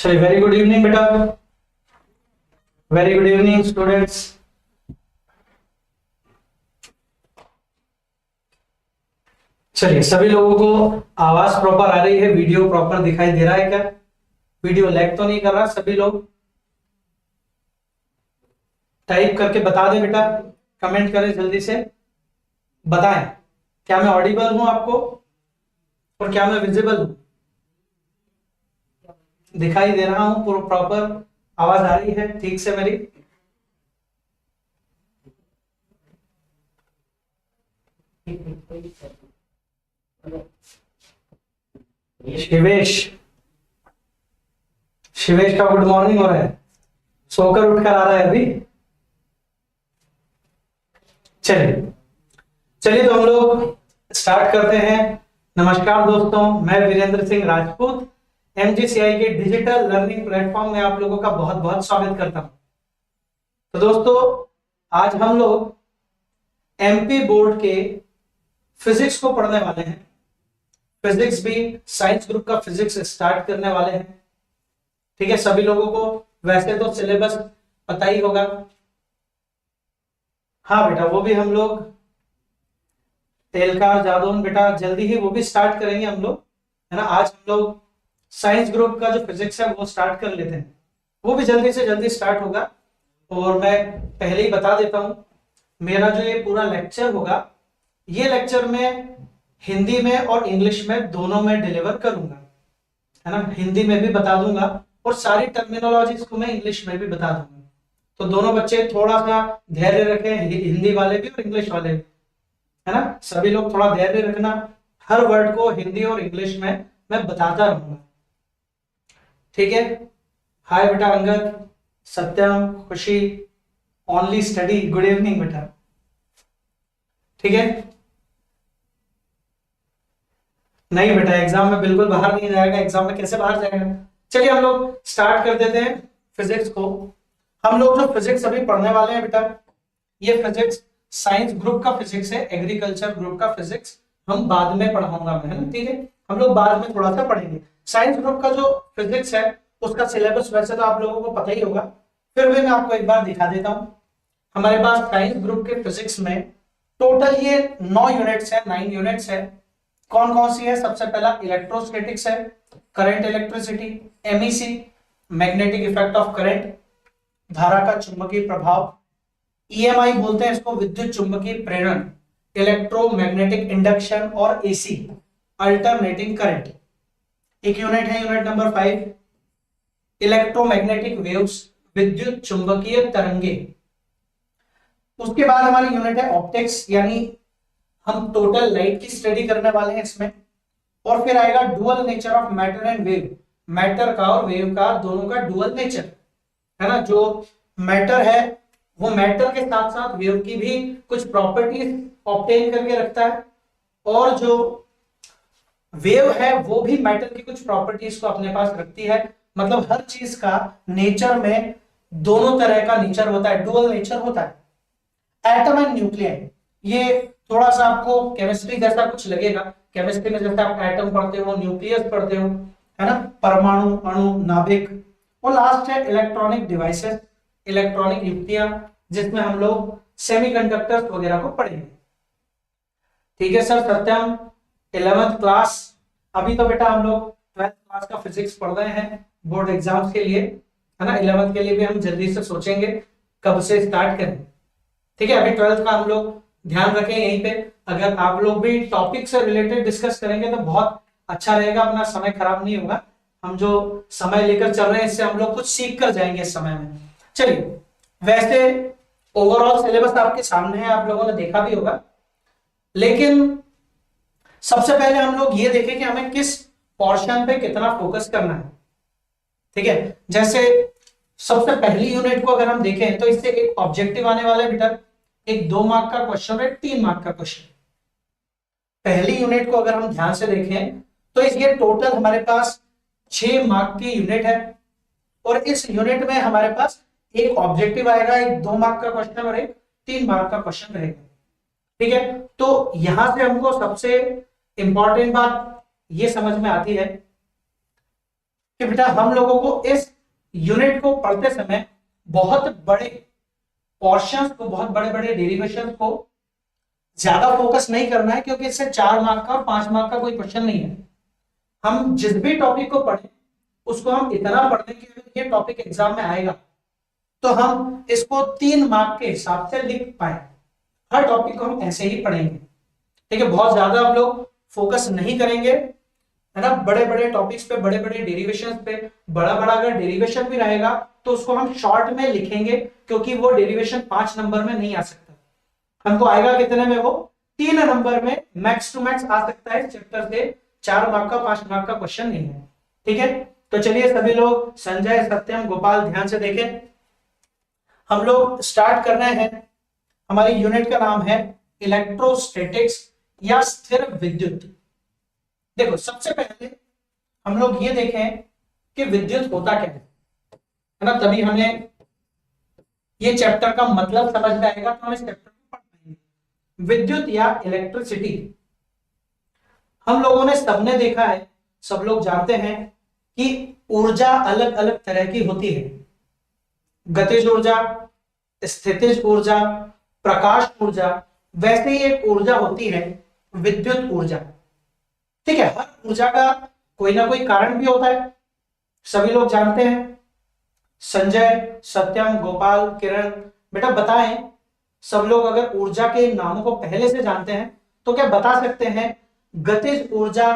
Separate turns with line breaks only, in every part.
चलिए, very good evening बेटा, very good evening students. चलिए, सभी लोगों को आवाज प्रॉपर आ रही है? वीडियो प्रॉपर दिखाई दे रहा है क्या? वीडियो लैग तो नहीं कर रहा? सभी लोग टाइप करके बता दें बेटा, कमेंट करें जल्दी से, बताएं क्या मैं ऑडिबल हूं आपको और क्या मैं विजिबल हूं, दिखाई दे रहा हूं, पूरा प्रॉपर आवाज आ रही है ठीक से मेरी? शिवेश, शिवेश का गुड मॉर्निंग हो रहा है, सोकर उठकर आ रहा है अभी। चलिए चलिए, तो हम लोग स्टार्ट करते हैं। नमस्कार दोस्तों, मैं वीरेंद्र सिंह राजपूत एमजीसीआई के डिजिटल लर्निंग प्लेटफॉर्म में आप लोगों का बहुत बहुत स्वागत करता हूं। तो दोस्तों, आज हम लोग एमपी बोर्ड के फिजिक्स को पढ़ने वाले हैं। फिजिक्स भी साइंस ग्रुप का फिजिक्स स्टार्ट करने वाले हैं। ठीक है, सभी लोगों को वैसे तो सिलेबस पता ही होगा। हाँ बेटा, वो भी हम लोग तेलकार जादौन बेटा जल्दी ही वो भी स्टार्ट करेंगे हम लोग, है ना। आज हम लोग साइंस ग्रुप का जो फिजिक्स है वो स्टार्ट कर लेते हैं, वो भी जल्दी से जल्दी स्टार्ट होगा। और मैं पहले ही बता देता हूं, मेरा जो ये पूरा लेक्चर होगा, ये लेक्चर में हिंदी में और इंग्लिश में दोनों में डिलीवर करूंगा, है ना। हिंदी में भी बता दूंगा और सारी टर्मिनोलॉजीज को मैं इंग्लिश में भी बता दूंगा। तो दोनों बच्चे थोड़ा सा धैर्य रखें, हिंदी वाले भी और इंग्लिश वाले भी, है ना। सभी लोग थोड़ा धैर्य रखना, हर वर्ड को हिंदी और इंग्लिश में मैं बताता रहूंगा, ठीक है। हाय बेटा अंगद, सत्यम, खुशी, ओनली स्टडी, गुड इवनिंग बेटा, ठीक है। नहीं बेटा, एग्जाम में बिल्कुल बाहर नहीं जाएगा, एग्जाम में कैसे बाहर जाएगा। चलिए हम लोग स्टार्ट कर देते हैं फिजिक्स को। हम लोग जो फिजिक्स अभी पढ़ने वाले हैं बेटा, ये फिजिक्स साइंस ग्रुप का फिजिक्स है, एग्रीकल्चर ग्रुप का फिजिक्स हम बाद में पढ़ाऊंगा मैं, है ना, ठीक है। हम लोग बाद में थोड़ा सा पढ़ेंगे। साइंस ग्रुप का जो फिजिक्स है उसका सिलेबस वैसे तो आप लोगों को पता ही होगा, फिर भी मैं आपको एक बार दिखा देता हूं। हमारे पास साइंस ग्रुप के फिजिक्स में टोटल ये 9 यूनिट्स है, 9 यूनिट्स है। कौन कौन सी है? सबसे पहला इलेक्ट्रोस्टैटिक्स है, current electricity, MEC magnetic effect of current, धारा का चुंबकीय प्रभाव, ईएमआई बोलते हैं इसको, विद्युत चुंबकीय प्रेरण, इलेक्ट्रोमैग्नेटिक इंडक्शन और एसी अल्टरनेटिंग करंट। एक यूनिट है यूनिट नंबर 5 इलेक्ट्रोमैग्नेटिक वेव्स, विद्युत चुंबकीय तरंगे। उसके बाद हमारी यूनिट है ऑप्टिक्स, यानी हम टोटल लाइट की स्टडी करने वाले हैं इसमें। और फिर आएगा dual nature of matter and wave, matter का और वेव का दोनों का डुअल नेचर, है ना। जो मैटर है वो मैटर के साथ साथ वेव की भी कुछ प्रॉपर्टीज ऑब्टेन करके रखता है, और जो वेव है वो भी मैटर की कुछ प्रॉपर्टीज को अपने पास रखती है। मतलब हर चीज का नेचर में दोनों तरह का नेचर होता है, डुअल नेचर होता है। एटम एंड न्यूक्लियस, ये थोड़ा सा आपको केमिस्ट्री जैसा कुछ लगेगा। केमिस्ट्री में जैसे आप एटम पढ़ते हो, न्यूक्लियस पढ़ते हो, है ना, परमाणु, अणु, नाभिक। और लास्ट है इलेक्ट्रॉनिक डिवाइसेस, इलेक्ट्रॉनिक युक्तियां, जिसमें हम लोग सेमीकंडक्टर्स वगैरह को पढ़ेंगे, ठीक है। सर सत्यम 11th क्लास, अभी तो बेटा हम लोग 12th क्लास का फिजिक्स पढ़ रहे हैं बोर्ड एग्जाम्स के लिए, है ना। 11th के लिए भी हम जल्दी से सोचेंगे कब से स्टार्ट करें, ठीक है। अभी 12th का हम लोग ध्यान रखें यहीं पे। अगर आप लोग भी टॉपिक से रिलेटेड डिस्कस करेंगे तो बहुत अच्छा रहेगा, अपना समय खराब नहीं होगा। हम जो समय लेकर चल रहे हैं इससे हम लोग कुछ सीख कर जाएंगे इस समय में। चलिए, वैसे ओवरऑल सिलेबस आपके सामने है, आप लोगों ने देखा भी होगा, लेकिन सबसे पहले हम लोग ये देखें कि हमें किस पोर्शन पे कितना फोकस करना है, ठीक है। जैसे सबसे पहली यूनिट को अगर हम देखें तो इससे एक ऑब्जेक्टिव आने वाला है बेटा, एक 2 मार्क का क्वेश्चन है, 3 मार्क का क्वेश्चन। पहली यूनिट को अगर हम ध्यान से देखें तो ये टोटल हमारे पास 6 मार्क की यूनिट है, और इस यूनिट में हमारे पास एक ऑब्जेक्टिव आएगा, एक 2 मार्क का क्वेश्चन और एक 3 मार्क का क्वेश्चन रहेगा, ठीक है। तो यहां से हमको सबसे इंपॉर्टेंट बात ये समझ में आती है कि बेटा हम लोगों को इस यूनिट को पढ़ते समय बहुत बड़े पोर्शंस को, बहुत बड़े बड़े डेरिवेशन को ज्यादा फोकस नहीं करना है, क्योंकि इससे 4 मार्क का और 5 मार्क का कोई क्वेश्चन नहीं है। हम जिस भी टॉपिक को पढ़ें उसको हम इतना पढ़ दें कि अगर ये टॉपिक एग्जाम में आएगा तो हम इसको 3 मार्क के हिसाब से लिख पाए। हर टॉपिक को हम ऐसे ही पढ़ेंगे, ठीक है। बहुत ज्यादा हम लोग फोकस नहीं करेंगे, है ना, बड़े बड़े टॉपिक्स पे, बड़े बड़े डेरिवेशंस पे। बड़ा बड़ा अगर डेरिवेशन भी रहेगा तो उसको हम शॉर्ट में लिखेंगे, क्योंकि वो डेरिवेशन 5 नंबर में नहीं आ सकता। हमको आएगा कितने में? वो 3 नंबर में मैक्स टू मैक्स आ सकता है। चैप्टर से 4 मार्क का, 5 मार्क का क्वेश्चन नहीं है, ठीक है। तो चलिए सभी लोग, संजय, सत्यम, गोपाल, ध्यान से देखें। हम लोग स्टार्ट कर रहे हैं। हमारी यूनिट का नाम है इलेक्ट्रोस्टैटिक्स या स्थिर विद्युत। देखो, सबसे पहले हम लोग ये देखें कि विद्युत होता क्या है ना, तभी हमें ये चैप्टर का मतलब समझ में आएगा, तो हम इस चैप्टर को पढ़ पाएंगे। विद्युत या इलेक्ट्रिसिटी, हम लोगों ने सबने देखा है, सब लोग जानते हैं कि ऊर्जा अलग अलग तरह की होती है। गतिज ऊर्जा, स्थितिज ऊर्जा, प्रकाश ऊर्जा। वैसे ही एक ऊर्जा होती है विद्युत ऊर्जा, ठीक है। हर ऊर्जा का कोई ना कोई कारण भी होता है, सभी लोग जानते हैं। संजय, सत्यम, गोपाल, किरण, बेटा बताएं, सब लोग अगर ऊर्जा के नामों को पहले से जानते हैं तो क्या बता सकते हैं गतिज ऊर्जा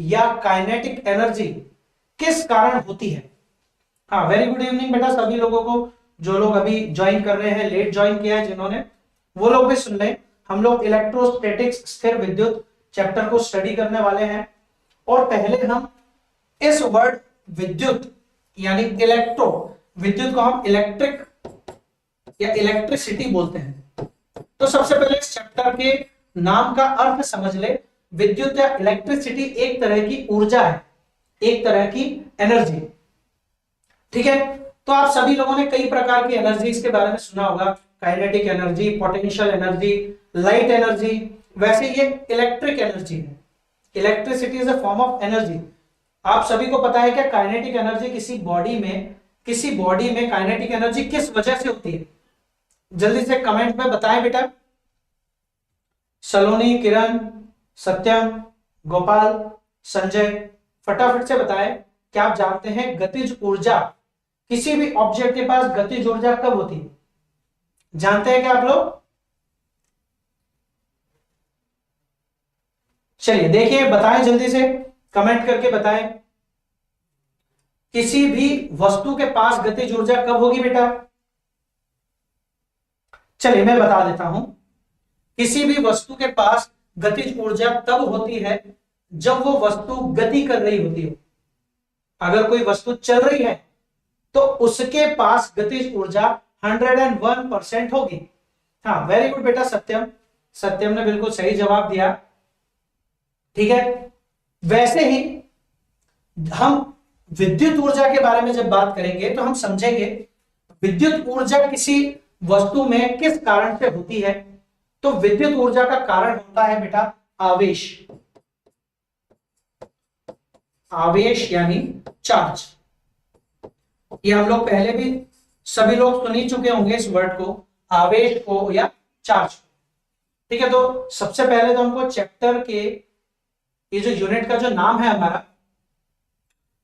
या काइनेटिक एनर्जी किस कारण होती है? हाँ, वेरी गुड इवनिंग बेटा सभी लोगों को। जो लोग अभी ज्वाइन कर रहे हैं, लेट ज्वाइन किया है जिन्होंने, वो लोग भी सुन लें। हम लोग इलेक्ट्रोस्टैटिक्स, स्थिर विद्युत चैप्टर को स्टडी करने वाले हैं। और पहले हम इस वर्ड विद्युत यानी इलेक्ट्रो, विद्युत को हम इलेक्ट्रिक या इलेक्ट्रिसिटी बोलते हैं। तो सबसे पहले इस चैप्टर के नाम का अर्थ समझ ले। विद्युत या इलेक्ट्रिसिटी एक तरह की ऊर्जा है, एक तरह की एनर्जी, ठीक है। तो आप सभी लोगों ने कई प्रकार की एनर्जीज के बारे में सुना होगा, kinetic energy, potential energy, light energy. वैसे ये इलेक्ट्रिक एनर्जी है। Electricity is a form of energy. आप सभी को पता है क्या काइनेटिक एनर्जी किसी बॉडी में काइनेटिक एनर्जी किस वजह से होती है? जल्दी से कमेंट में बताएं बेटा। सलोनी, किरण, सत्यम, गोपाल, संजय, फटाफट से बताएं। क्या आप जानते हैं गतिज ऊर्जा, किसी भी ऑब्जेक्ट के पास गतिज ऊर्जा कब होती है? जानते हैं क्या आप लोग? चलिए देखिए, बताएं जल्दी से, कमेंट करके बताएं। किसी भी वस्तु के पास गतिज ऊर्जा कब होगी बेटा? चलिए मैं बता देता हूं। किसी भी वस्तु के पास गतिज ऊर्जा तब होती है जब वो वस्तु गति कर रही होती है। अगर कोई वस्तु चल रही है तो उसके पास गतिज ऊर्जा 101% होगी। हाँ, वेरी गुड बेटा सत्यम, सत्यम ने बिल्कुल सही जवाब दिया, ठीक है। वैसे ही हम विद्युत ऊर्जा के बारे में जब बात करेंगे तो हम समझेंगे विद्युत ऊर्जा किसी वस्तु में किस कारण से होती है। तो विद्युत ऊर्जा का कारण होता है बेटा आवेश। आवेश यानी चार्ज। ये हम लोग पहले भी सभी लोग सुन ही चुके होंगे इस वर्ड को, आवेश को या चार्ज, ठीक है। तो सबसे पहले तो हमको चैप्टर के ये जो यूनिट का जो नाम है हमारा,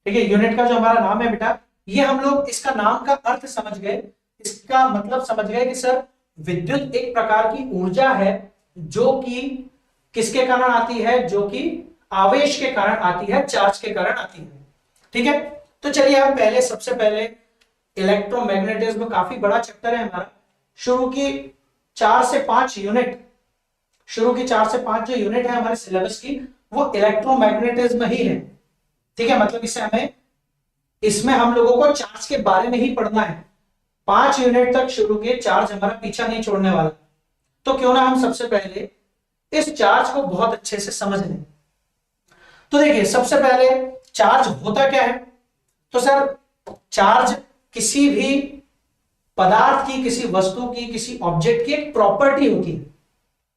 ठीक है, यूनिट का जो हमारा नाम है बेटा, ये हम लोग इसका नाम का अर्थ समझ गए, इसका मतलब समझ गए कि सर विद्युत एक प्रकार की ऊर्जा है जो कि किसके कारण आती है? जो कि आवेश के कारण आती है, चार्ज के कारण आती है, ठीक है। तो चलिए हम पहले, सबसे पहले इलेक्ट्रोमैग्नेटिज्म, काफी बड़ा चैप्टर है हमारा। शुरू की 4 से 5 यूनिट, शुरू की 4 से 5 जो यूनिट है हमारे सिलेबस की, वो इलेक्ट्रोमैग्नेटिज्म ही है, ठीक है। मतलब इसमें हम लोगों को चार्ज के बारे में ही पढ़ना है। 5 यूनिट तक शुरू के चार्ज हमारा पीछा नहीं छोड़ने वाला। तो क्यों ना हम सबसे पहले इस चार्ज को बहुत अच्छे से समझ लें। तो देखिए, सबसे पहले चार्ज होता क्या है? तो सर चार्ज किसी भी पदार्थ की, किसी वस्तु की, किसी ऑब्जेक्ट की एक प्रॉपर्टी होती है,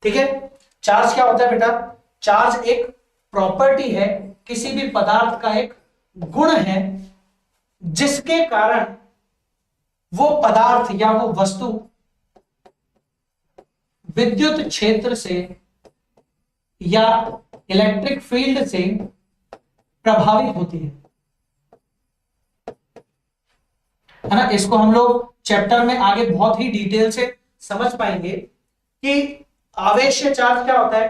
ठीक है। चार्ज क्या होता है बेटा? चार्ज एक प्रॉपर्टी है, किसी भी पदार्थ का एक गुण है जिसके कारण वो पदार्थ या वो वस्तु विद्युत क्षेत्र से या इलेक्ट्रिक फील्ड से प्रभावित होती है ना। इसको हम लोग चैप्टर में आगे बहुत ही डिटेल से समझ पाएंगे कि आवेश चार्ज क्या होता है।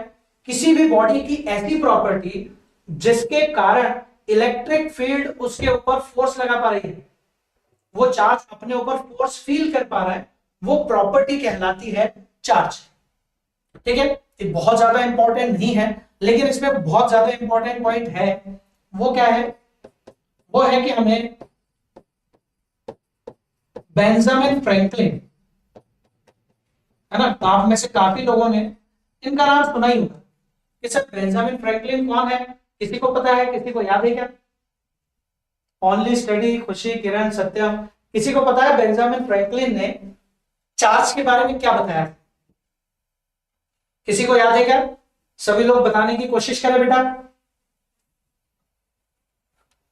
किसी भी बॉडी की ऐसी प्रॉपर्टी जिसके कारण इलेक्ट्रिक फील्ड उसके ऊपर फोर्स लगा पा रही है, वो चार्ज अपने ऊपर फोर्स फील कर पा रहा है, वो प्रॉपर्टी कहलाती है चार्ज। ठीक है, ये बहुत ज्यादा इंपॉर्टेंट नहीं है, लेकिन इसमें बहुत ज्यादा इंपॉर्टेंट पॉइंट है। वो क्या है? वो है कि हमें बेंजामिन फ्रैंकलिन, है ना, आप में से काफी लोगों ने इनका नाम सुना ही होगा कि सर बेंजामिन फ्रैंकलिन कौन है? किसी को पता है? किसी को याद है क्या? ओनली स्टडी, खुशी, किरण, सत्यम, किसी को पता है बेंजामिन फ्रैंकलिन ने चार्ज के बारे में क्या बताया? किसी को याद है क्या? सभी लोग बताने की कोशिश करें बेटा,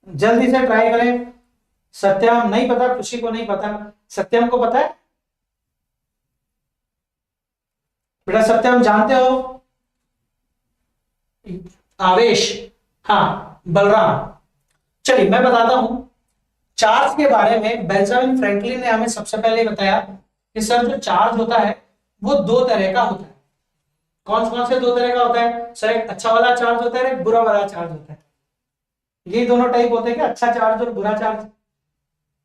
जल्दी से ट्राई करें। सत्यम नहीं पता, खुशी को नहीं पता, सत्यम को पता है बेटा? सत्यम जानते हो? आवेश, हाँ बलराम। चलिए मैं बताता हूं चार्ज के बारे में। बेंजामिन फ्रैंकलिन ने हमें सबसे पहले बताया कि सर जो चार्ज होता है वो दो तरह का होता है। कौन कौन से दो तरह का होता है? सर एक अच्छा वाला चार्ज होता है, एक बुरा वाला चार्ज होता है। ये दोनों टाइप होते हैं क्या, अच्छा चार्ज और बुरा चार्ज,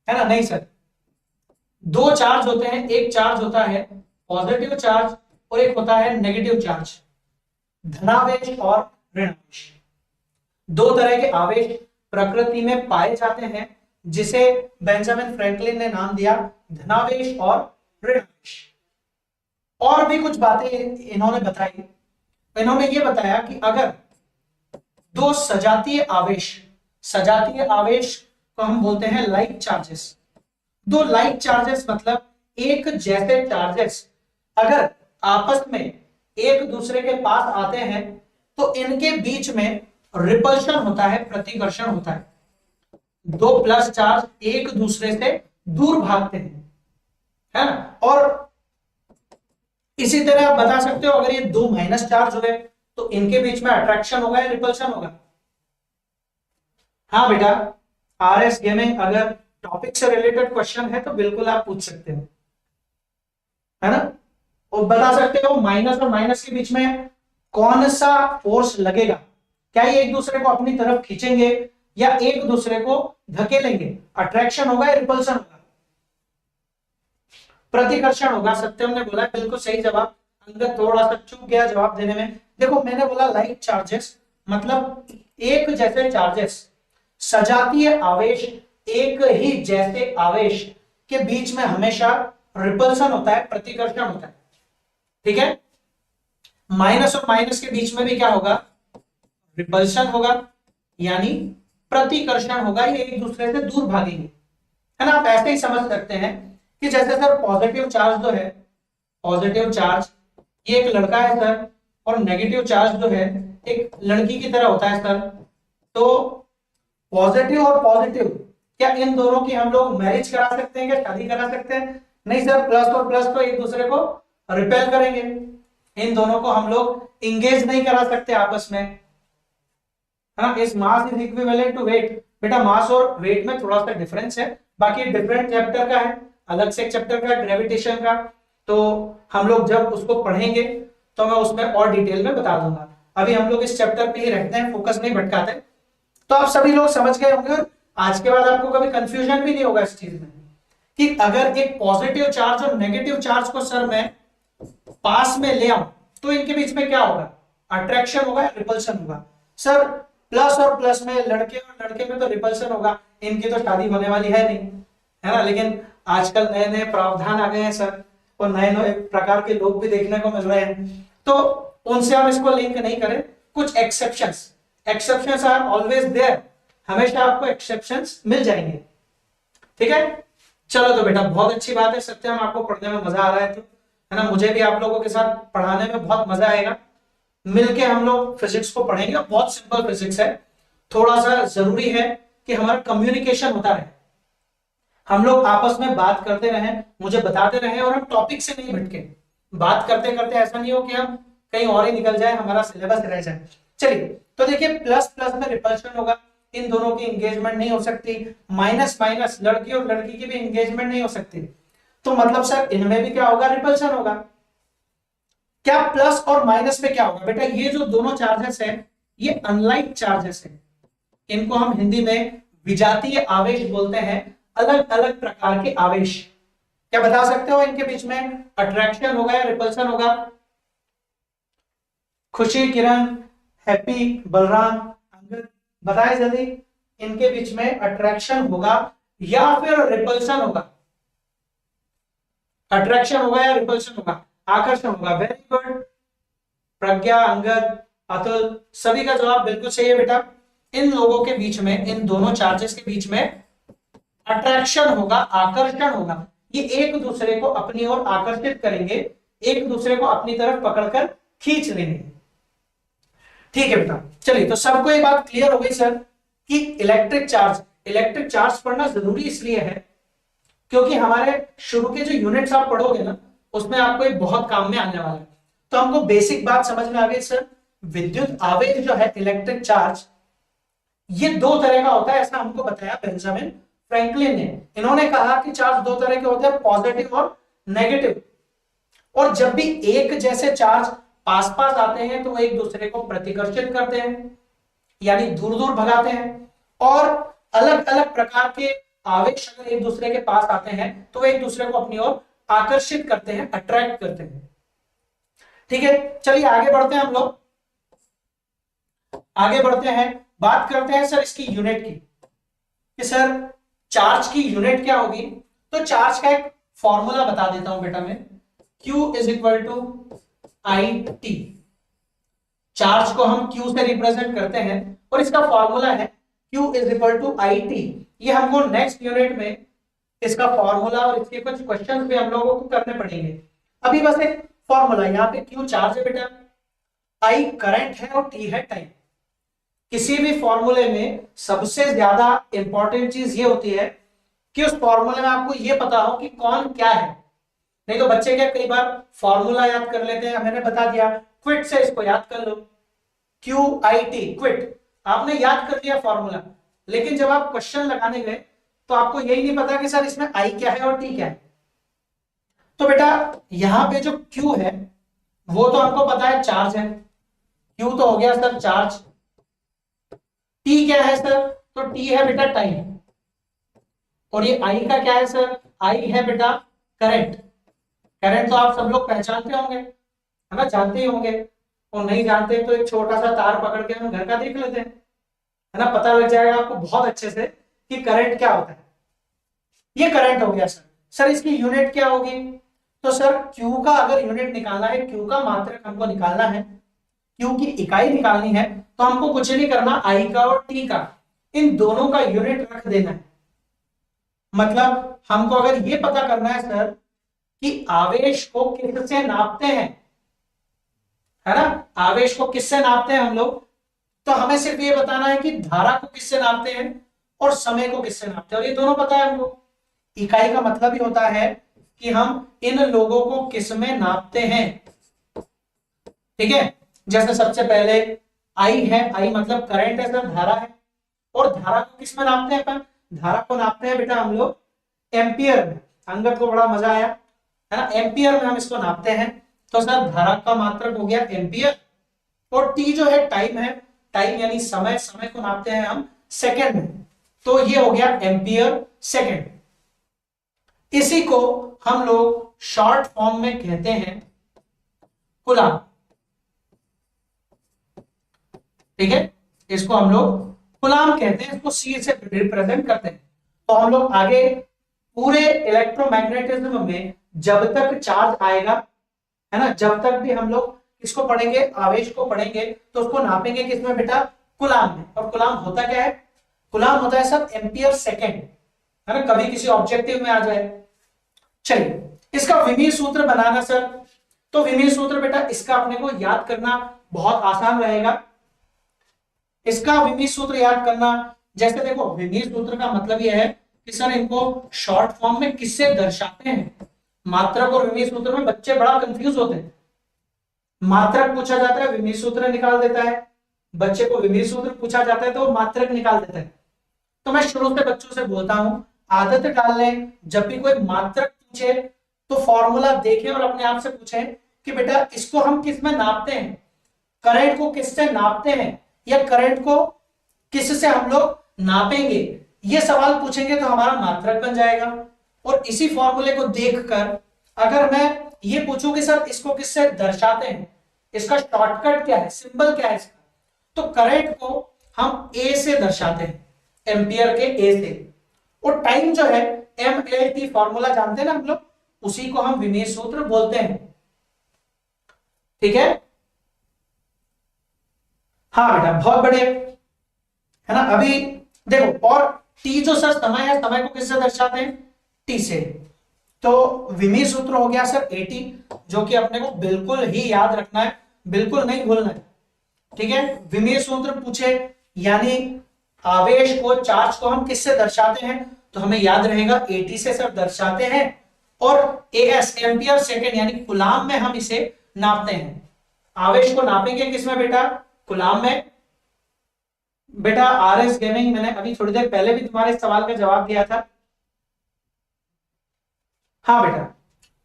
है ना? नहीं सर, दो चार्ज होते हैं। एक चार्ज होता है पॉजिटिव चार्ज और एक होता है नेगेटिव चार्ज, धनावेश और ऋणावेश। दो तरह के आवेश प्रकृति में पाए जाते हैं, जिसे बेंजामिन फ्रैंकलिन ने नाम दिया धनावेश और ऋणावेश। और भी कुछ बातें इन्होंने बताई। इन्होंने ये बताया कि अगर दो सजातीय आवेश को हम बोलते हैं लाइक चार्जेस। दो लाइक चार्जेस मतलब एक जैसे चार्जेस अगर आपस में एक दूसरे के पास आते हैं तो इनके बीच में रिपल्शन होता है, प्रतिकर्षण होता है। दो प्लस चार्ज एक दूसरे से दूर भागते हैं, है ना? और इसी तरह आप बता सकते हो अगर ये दो माइनस चार्ज हुए तो इनके बीच में अट्रैक्शन होगा या रिपल्शन होगा? हाँ बेटा, आरएस गेमिंग अगर टॉपिक से रिलेटेड क्वेश्चन है तो बिल्कुल आप पूछ सकते हो, है ना? और बता सकते हो माइनस और माइनस के बीच में कौन सा फोर्स लगेगा। क्या ये एक दूसरे को अपनी तरफ खींचेंगे या एक दूसरे को धकेलेंगे? अट्रैक्शन होगा या रिपल्शन होगा? प्रतिकर्षण होगा। सत्यम ने बोला बिल्कुल सही जवाब। अंगद थोड़ा सा चूक गया जवाब देने में। देखो मैंने बोला लाइक चार्जेस मतलब एक जैसे चार्जेस, सजातीय आवेश, एक ही जैसे आवेश के बीच में हमेशा रिपल्सन होता है, प्रतिकर्षण होता है। ठीक है, माइनस और माइनस के बीच में भी क्या होगा? रिपल्शन होगा, यानी प्रतिकर्षण होगा, ये एक दूसरे से दूर भागेंगे, है ना? आप ऐसे ही समझ सकते हैं कि जैसे सर पॉजिटिव चार्ज जो है, पॉजिटिव चार्ज ये एक लड़का है सर, और नेगेटिव चार्ज जो है एक लड़की की तरह होता है सर। तो पॉजिटिव और पॉजिटिव, क्या इन दोनों की हम लोग मैरिज करा सकते हैं, क्या शादी करा सकते हैं? नहीं सर, प्लस और प्लस तो एक दूसरे को रिपेल करेंगे, इन दोनों को हम लोग इंगेज नहीं करा सकते आपस में, है ना? इस mass is equivalent to weight. बेटा मास और वेट में थोड़ा सा डिफरेंस है, बाकी डिफरेंट चैप्टर का है, अलग से एक चैप्टर का ग्रेविटेशन का, तो हम लोग जब उसको पढ़ेंगे तो मैं उसमें और डिटेल में बता दूंगा। अभी हम लोग इस चैप्टर पे ही रखते हैं, फोकस नहीं भटकाते। तो आप सभी लोग समझ गए होंगे, और आज के बाद आपको कभी कंफ्यूजन भी नहीं होगा इस चीज में कि अगर एक पॉजिटिव चार्ज और नेगेटिव चार्ज को सर मैं पास में ले आऊं तो इनके बीच में क्या होगा? अट्रैक्शन होगा या रिपल्शन होगा? सर प्लस और प्लस में, लड़के और लड़के में तो रिपल्शन होगा, इनकी तो शादी होने वाली है नहीं, है ना? लेकिन आजकल नए नए प्रावधान आ गए हैं सर, और नए नए प्रकार के लोग भी देखने को मिल रहे हैं, तो उनसे हम इसको लिंक नहीं करें। कुछ एक्सेप्शंस आर ऑलवेज देयर, हमेशा आपको एक्सेप्शंस मिल जाएंगे। ठीक है, चलो तो बेटा बहुत अच्छी बात है। सत्यम आपको पढ़ने में मजा आ रहा है तो, है ना? मुझे भी आप लोगों के साथ पढ़ाने में बहुत मजा आएगा। मिलके हम लोग फिजिक्स को पढ़ेंगे, बहुत सिंपल फिजिक्स है। थोड़ा सा जरूरी है कि हमारा कम्युनिकेशन होता है, हम लोग आपस में बात करते रहे, मुझे बताते रहे और हम टॉपिक से नहीं भटके। बात करते करते ऐसा नहीं हो कि हम कहीं और ही निकल जाए, हमारा सिलेबस रह जाए। चलिए तो देखिए प्लस प्लस में रिपल्शन होगा, इन दोनों की एंगेजमेंट नहीं हो सकती। माइनस माइनस लड़की और लड़की की भी एंगेजमेंट नहीं हो सकती, तो मतलब सर इनमें भी क्या होगा, रिपल्शन होगा। क्या प्लस और माइनस में क्या होगा बेटा, ये जो दोनों चार्जेस हैं ये अनलाइक चार्जेस हैं, इनको हम हिंदी में विजातीय आवेश बोलते हैं। अलग अलग प्रकार के आवेश, क्या बता सकते हो इनके बीच में अट्रैक्शन होगा या रिपल्शन होगा? खुशी, किरण, हैप्पी, बलराम, अंगद, बताए जल्दी, इनके बीच में अट्रैक्शन होगा या फिर रिपल्शन होगा? अट्रैक्शन होगा या रिपल्शन होगा? आकर्षण होगा। वेरी गुड प्रज्ञा, अंगद, अतुल, सभी का जवाब बिल्कुल सही है बेटा। इन लोगों के बीच में, इन दोनों चार्जेस के बीच में अट्रैक्शन होगा, आकर्षण होगा। ये एक दूसरे को अपनी ओर आकर्षित करेंगे, एक दूसरे को अपनी तरफ पकड़कर खींच लेंगे। ठीक है बेटा, चलिए तो सबको ये बात क्लियर हो गई सर कि इलेक्ट्रिक चार्ज पढ़ना जरूरी इसलिए है क्योंकि हमारे शुरू के जो यूनिट्स आप पढ़ोगे ना उसमें आपको ये बहुत काम में आने वाला है। तो हमको बेसिक बात समझ में आ गई सर, विद्युत आवेश जो है इलेक्ट्रिक चार्ज ये दो तरह का होता है, ऐसा हमको बताया बेंजामिन फ्रैंकलिन ने। इन्होंने कहा कि चार्ज दो तरह के होते हैं, पॉजिटिव और नेगेटिव। और जब भी एक जैसे चार्ज पास पास आते हैं तो वो एक दूसरे को प्रतिकर्षित करते हैं, यानी दूर दूर भगाते हैं। और अलग अलग प्रकार के आवेश अगर एक दूसरे के पास आते हैं तो एक दूसरे को अपनी ओर आकर्षित करते हैं, अट्रैक्ट करते हैं। ठीक है, चलिए आगे बढ़ते हैं हम लोग, आगे बढ़ते हैं, बात करते हैं सर इसकी यूनिट की कि सर चार्ज की यूनिट क्या होगी। तो चार्ज का एक फॉर्मूला बता देता हूं बेटा मैं, Q is equal to IT। Charge को हम Q से रिप्रेजेंट करते हैं और इसका फॉर्मूला है Q is equal to IT। ये हमको नेक्स्ट यूनिट में इसका फॉर्मूला और इसके कुछ क्वेश्चंस भी हम लोगों को करने पड़ेंगे। अभी बस एक फॉर्मूला, यहाँ पे Q चार्ज है बेटा, I करंट है और T है टाइम। किसी भी फॉर्मूले में सबसे ज्यादा इंपॉर्टेंट चीज ये होती है कि उस फॉर्मूले में आपको ये पता हो कि कौन क्या है। नहीं तो बच्चे क्या कई बार फॉर्मूला याद कर लेते हैं, मैंने बता दिया क्विट से इसको याद कर लो, QIT क्विट, आपने याद कर लिया फॉर्मूला, लेकिन जब आप क्वेश्चन लगाने गए तो आपको यही नहीं पता कि सर इसमें I क्या है और T क्या है। तो बेटा यहां पे जो Q है वो तो हमको पता है चार्ज है, Q तो हो गया सर चार्ज। T क्या है सर, तो T है बेटा टाइम। और ये I का क्या है सर, I है बेटा करंट। करंट तो आप सब लोग पहचानते होंगे, है ना, जानते ही होंगे। और नहीं जानते तो एक छोटा सा तार पकड़ के हम घर का देख लेते हैं, है ना, पता लग जाएगा आपको बहुत अच्छे से कि करंट क्या होता है। ये करंट हो गया सर। सर इसकी यूनिट क्या होगी, तो सर Q का अगर यूनिट निकालना है, Q का मात्रक हमको निकालना है, Q की इकाई निकालनी है, तो हमको कुछ नहीं करना, I का और T का इन दोनों का यूनिट रख देना है। मतलब हमको अगर ये पता करना है सर कि आवेश को किससे नापते हैं, है ना, आवेश को किससे नापते हैं हम लोग, तो हमें सिर्फ ये बताना है कि धारा को किससे नापते हैं और समय को किससे नापते हैं, और ये दोनों पता है हमको। इकाई का मतलब ही होता है कि हम इन लोगों को किस में नापते हैं। ठीक है, जैसे सबसे पहले I है, I मतलब करंट है सर, धारा है। और धारा को किस में नापते हैं अपन, धारा को नापते हैं बेटा हम लोग एम्पियर में। अंगद को बड़ा मजा आया, है ना, एम्पियर में हम इसको नापते हैं। तो सर धारा का मात्रक हो गया एम्पियर। और T जो है टाइम है, टाइम यानी समय, समय को नापते हैं हम सेकंड में, तो ये हो गया एम्पियर सेकंड। इसी को हम लोग शॉर्ट फॉर्म में कहते हैं कूलम। ठीक है, इसको हम लोग कूलम कहते हैं, इसको C से रिप्रेजेंट करते हैं। तो हम लोग आगे पूरे इलेक्ट्रोमैग्नेटिज्म में जब तक चार्ज आएगा, है ना, जब तक भी हम लोग इसको पढ़ेंगे, आवेश को पढ़ेंगे, तो उसको नापेंगे किसमें बेटा, कूलम में। और कूलम होता क्या है, कूलम होता है सर एम्पियर सेकंड, है ना, कभी किसी ऑब्जेक्टिव में आ जाए। चलिए इसका विमीय सूत्र बनाना सर, तो विमीय सूत्र बेटा इसका अपने को याद करना बहुत आसान रहेगा। इसका विमीय सूत्र याद करना, जैसे देखो विमीय सूत्र का मतलब यह है कि सर इनको शॉर्ट फॉर्म में किससे दर्शाते हैं। मात्रक और विमीय सूत्र में बच्चे बड़ा कंफ्यूज होते हैं। मात्रक पूछा जाता है विमीय सूत्र निकाल देता है, बच्चे को विमीय सूत्र पूछा जाता है तो वो मात्रक निकाल देता है। तो मैं शुरू से बच्चों से बोलता हूं, आदत डाल लें, जब भी कोई मात्रक पूछे तो फॉर्मूला देखें और अपने आप से पूछें कि बेटा इसको हम किस में नापते हैं, करंट को किससे नापते हैं, या करंट को किससे हम लोग नापेंगे। ये सवाल पूछेंगे तो हमारा मात्रक बन जाएगा। और इसी फॉर्मूले को देखकर अगर मैं ये पूछूं कि सर इसको किससे दर्शाते हैं, इसका शॉर्टकट क्या है, सिंबल क्या है इसका, तो करंट को हम ए से दर्शाते हैं, एम्पियर के ए से। और टाइम जो है MLT फॉर्मूला जानते हैं ना हम लोग, उसी को हम विमीय सूत्र बोलते हैं। ठीक है, हाँ बेटा बहुत बढ़िया है ना। अभी देखो, और टी जो सर समय है, समय को किससे दर्शाते हैं, टी से। तो विमीय सूत्र हो गया सर AT, जो कि अपने को बिल्कुल ही याद रखना है, बिल्कुल नहीं भूलना है। ठीक है, विमीय सूत्र पूछे यानी आवेश को, चार्ज को हम किससे दर्शाते हैं, तो हमें याद रहेगा AT से सर दर्शाते हैं। और AS एम्पियर सेकेंड यानी कूलाम में हम इसे नापते हैं। आवेश को नापेंगे किसमें बेटा, कूलाम में। बेटा RS गेमिंग, मैंने अभी थोड़ी देर पहले भी तुम्हारे इस सवाल का जवाब दिया था। हाँ बेटा,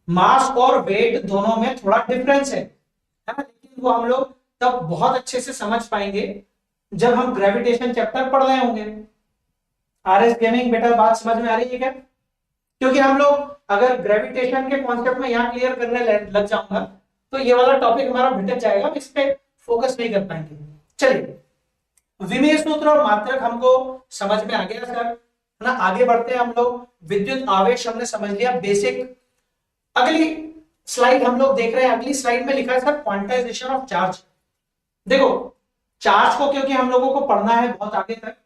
मास और वेट दोनों में थोड़ा डिफरेंस है ना, लेकिन वो हम लोग तब बहुत अच्छे से समझ पाएंगे जब हम ग्रेविटेशन चैप्टर पढ़ रहे होंगे। RS गेमिंग बेटा बात समझ में आ रही है क्या? क्योंकि हम लोग अगर ग्रेविटेशन के कॉन्सेप्ट में यहाँ क्लियर करने लग जाऊंगा तो ये वाला टॉपिक हमारा भटक जाएगा, इस पे फोकस नहीं कर पाएंगे। चलिए, विमीय सूत्र और मात्रक हमको समझ में आ गया सर, है ना। आगे बढ़ते हैं हम लोग। विद्युत आवेश हमने समझ लिया बेसिक। अगली स्लाइड हम लोग देख रहे हैं, अगली स्लाइड में लिखा है सर क्वांटाइजेशन ऑफ चार्ज। देखो, चार्ज को क्योंकि हम लोगों को पढ़ना है बहुत आगे तक,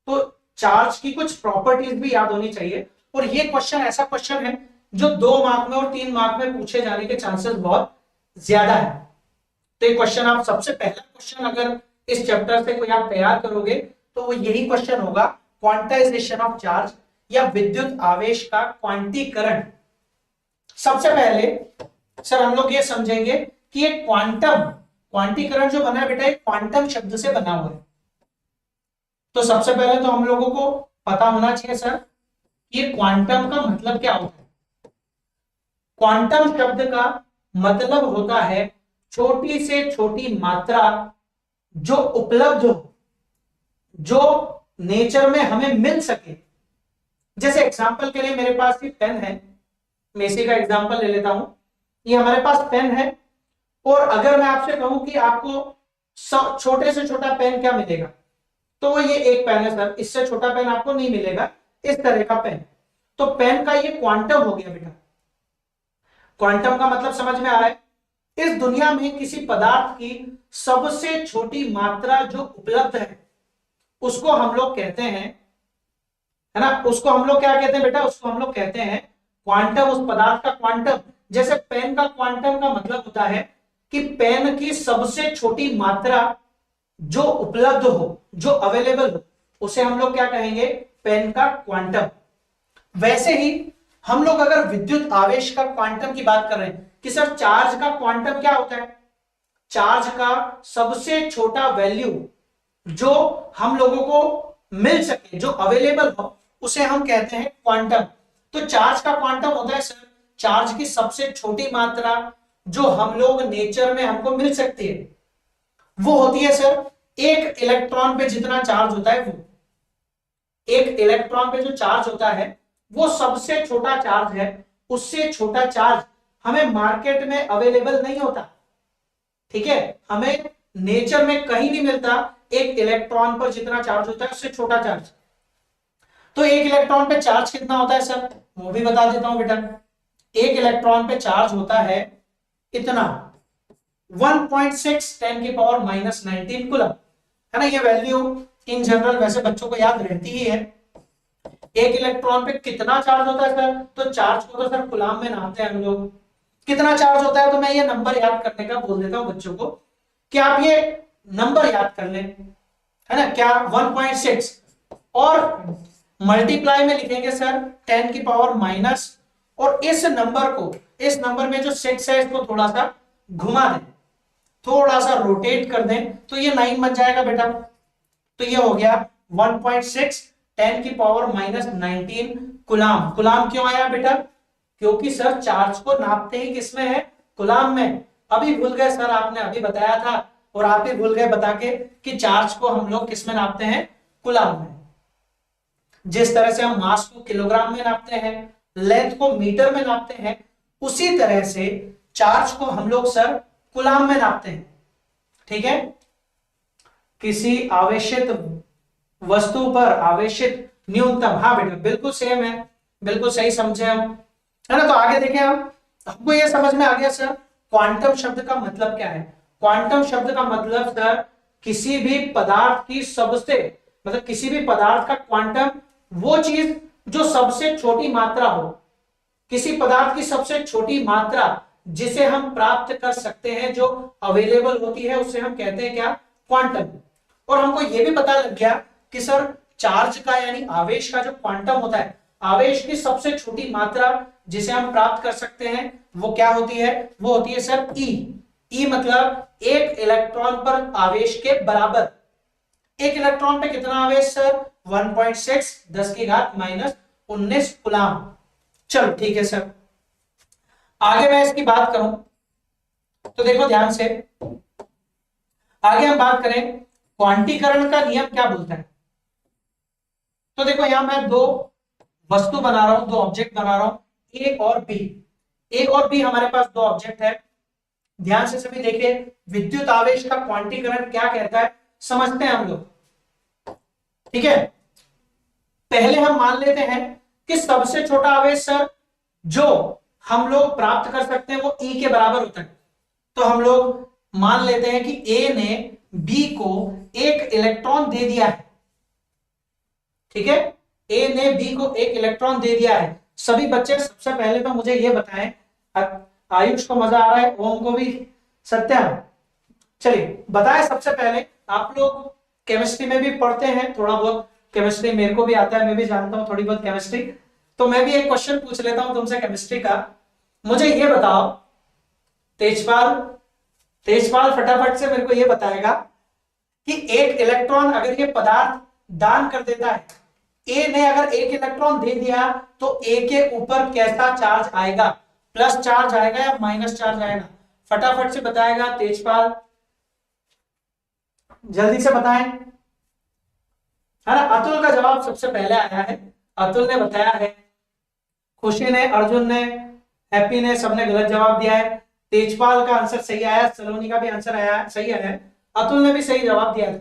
तो चार्ज की कुछ प्रॉपर्टीज भी याद होनी चाहिए। और ये क्वेश्चन ऐसा क्वेश्चन है जो 2 मार्क में और 3 मार्क में पूछे जाने के चांसेस बहुत ज्यादा है। तो ये क्वेश्चन आप सबसे पहला क्वेश्चन अगर इस चैप्टर से कोई आप तैयार करोगे तो वो यही क्वेश्चन होगा, क्वांटाइजेशन ऑफ चार्ज या विद्युत आवेश का क्वांटीकरण। सबसे पहले सर हम लोग ये समझेंगे कि ये क्वांटीकरण जो बना है बेटा, एक क्वांटम शब्द से बना हुआ है। तो सबसे पहले तो हम लोगों को पता होना चाहिए सर ये क्वांटम का मतलब क्या होता है। क्वांटम शब्द का मतलब होता है छोटी से छोटी मात्रा जो उपलब्ध हो, जो नेचर में हमें मिल सके। जैसे एग्जांपल के लिए मेरे पास ये पेन है, मैं इसी का एग्जांपल ले लेता हूं। ये हमारे पास पेन है और अगर मैं आपसे कहूं कि आपको छोटे से छोटा पेन क्या मिलेगा, तो वो ये एक पेन है सर, इससे छोटा पेन आपको नहीं मिलेगा, इस तरह का पेन। तो पेन का ये क्वांटम हो गया बेटा। क्वांटम का मतलब समझ में आ रहा है? इस दुनिया में किसी पदार्थ की सबसे छोटी मात्रा जो उपलब्ध है उसको हम लोग कहते हैं, है ना, उसको हम लोग क्या कहते हैं बेटा, उसको हम लोग कहते हैं क्वांटम, उस पदार्थ का क्वांटम। जैसे पेन का क्वांटम का मतलब होता है कि पेन की सबसे छोटी मात्रा जो उपलब्ध हो, जो अवेलेबल हो, उसे हम लोग क्या कहेंगे, पेन का क्वांटम। वैसे ही हम लोग अगर विद्युत आवेश का क्वांटम की बात कर रहे हैं कि सर चार्ज का क्वांटम क्या होता है, चार्ज का सबसे छोटा वैल्यू जो हम लोगों को मिल सके, जो अवेलेबल हो, उसे हम कहते हैं क्वांटम। तो चार्ज का क्वांटम होता है सर चार्ज की सबसे छोटी मात्रा जो हम लोग नेचर में हमको मिल सकती है, वो होती है सर एक इलेक्ट्रॉन पे जितना चार्ज होता है, वो एक इलेक्ट्रॉन पे जो चार्ज होता है वो सबसे छोटा चार्ज है। उससे छोटा चार्ज हमें मार्केट में अवेलेबल नहीं होता, ठीक है, हमें नेचर में कहीं नहीं मिलता। एक इलेक्ट्रॉन पर जितना चार्ज होता है उससे छोटा चार्ज। तो एक इलेक्ट्रॉन पे चार्ज कितना होता है सर, वो भी बता देता हूं बेटा। एक इलेक्ट्रॉन पे चार्ज होता है इतना, 1.6 10⁻⁻19 कूलम, है ना। ये वैल्यू इन जनरल वैसे बच्चों को याद रहती ही है। एक इलेक्ट्रॉन पे कितना चार्ज होता है सर, तो चार्ज को तो सर कूलम में नापते हैं हम लोग। कितना चार्ज होता है, तो मैं ये नंबर याद करने का बोल देता हूं बच्चों को कि आप ये नंबर याद कर लें, है ना, क्या 1.6। और मल्टीप्लाई में लिखेंगे सर 10 की पावर माइनस, और इस नंबर में जो 6 है इसको थोड़ा सा घुमा दें, थोड़ा सा रोटेट कर दें, तो ये 9 बन जाएगा बेटा। तो ये हो गया 1.6 10 की पावर माइनस 19 कुलाम। कुलाम क्यों आया बेटा? क्योंकि सर चार्ज को नापते ही किसमें है? कुलाम में। अभी भूल गए सर, आपने अभी बताया था और आप ही भूल गए बता के कि चार्ज को हम लोग किसमें नापते हैं? कुलाम में। जिस तरह से हम मास को किलोग्राम में नापते हैं, लेंथ को मीटर में नापते हैं, उसी तरह से चार्ज को हम लोग सर कुलाम में नापते हैं। ठीक है? किसी आवेशित वस्तु पर आवेशित न्यूनतम, हाँ बेटा बिल्कुल सेम है, बिल्कुल सही समझे हम, है ना। तो आगे देखें हम, हमको ये समझ में आ गया सर क्वांटम शब्द का मतलब क्या है। क्वांटम शब्द का मतलब सर किसी भी पदार्थ की सबसे, मतलब किसी भी पदार्थ का क्वांटम वो चीज जो सबसे छोटी मात्रा हो, किसी पदार्थ की सबसे छोटी मात्रा जिसे हम प्राप्त कर सकते हैं, जो अवेलेबल होती है, उसे हम कहते हैं क्या? क्वांटम। और हमको यह भी पता लग गया कि सर चार्ज का यानी आवेश का जो क्वांटम होता है, आवेश की सबसे छोटी मात्रा जिसे हम प्राप्त कर सकते हैं वो क्या होती है? वो होती है सर ई। ई मतलब एक इलेक्ट्रॉन पर आवेश के बराबर। एक इलेक्ट्रॉन पे कितना आवेश सर? 1.6 10 की घात माइनस 19 कूलम। चलो ठीक है सर, आगे मैं इसकी बात करूं तो देखो ध्यान से, आगे हम बात करें क्वांटीकरण का नियम क्या बोलता है। तो देखो यहां मैं दो वस्तु बना रहा हूं, दो ऑब्जेक्ट बना रहा हूं, ए और बी। ए और बी हमारे पास दो ऑब्जेक्ट है। ध्यान से सभी देखिए, विद्युत आवेश का क्वांटीकरण क्या कहता है समझते हैं हम लोग। ठीक है, पहले हम मान लेते हैं कि सबसे छोटा आवेश सर जो हम लोग प्राप्त कर सकते हैं वो ई के बराबर होता है। तो हम लोग मान लेते हैं कि ए ने बी को एक इलेक्ट्रॉन दे दिया है। ठीक है, ए ने बी को एक इलेक्ट्रॉन दे दिया है। सभी बच्चे सबसे पहले तो मुझे यह बताएं, आयुष को मजा आ रहा है, ओम को भी, सत्यम, चलिए बताएं सबसे पहले। आप लोग केमिस्ट्री में भी पढ़ते हैं थोड़ा बहुत, केमिस्ट्री मेरे को भी आता है, मैं भी जानता हूं थोड़ी बहुत केमिस्ट्री। तो मैं भी एक क्वेश्चन पूछ लेता हूं तुमसे केमिस्ट्री का। मुझे ये बताओ, तेजपाल, तेजपाल फटाफट से मेरे को ये बताएगा कि एक इलेक्ट्रॉन अगर ये पदार्थ दान कर देता है, ए ने अगर एक इलेक्ट्रॉन दे दिया तो ए के ऊपर कैसा चार्ज आएगा? प्लस चार्ज आएगा या माइनस चार्ज आएगा? फटाफट से बताएगा तेजपाल, जल्दी से बताएं। है ना, अतुल का जवाब सबसे पहले आया है, अतुल ने बताया है। खुशी ने, अर्जुन ने, हैप्पी ने, सबने गलत जवाब दिया है। तेजपाल का आंसर सही आया, सलोनी का भी आंसर आया सही आया है, अतुल ने भी सही जवाब दिया था।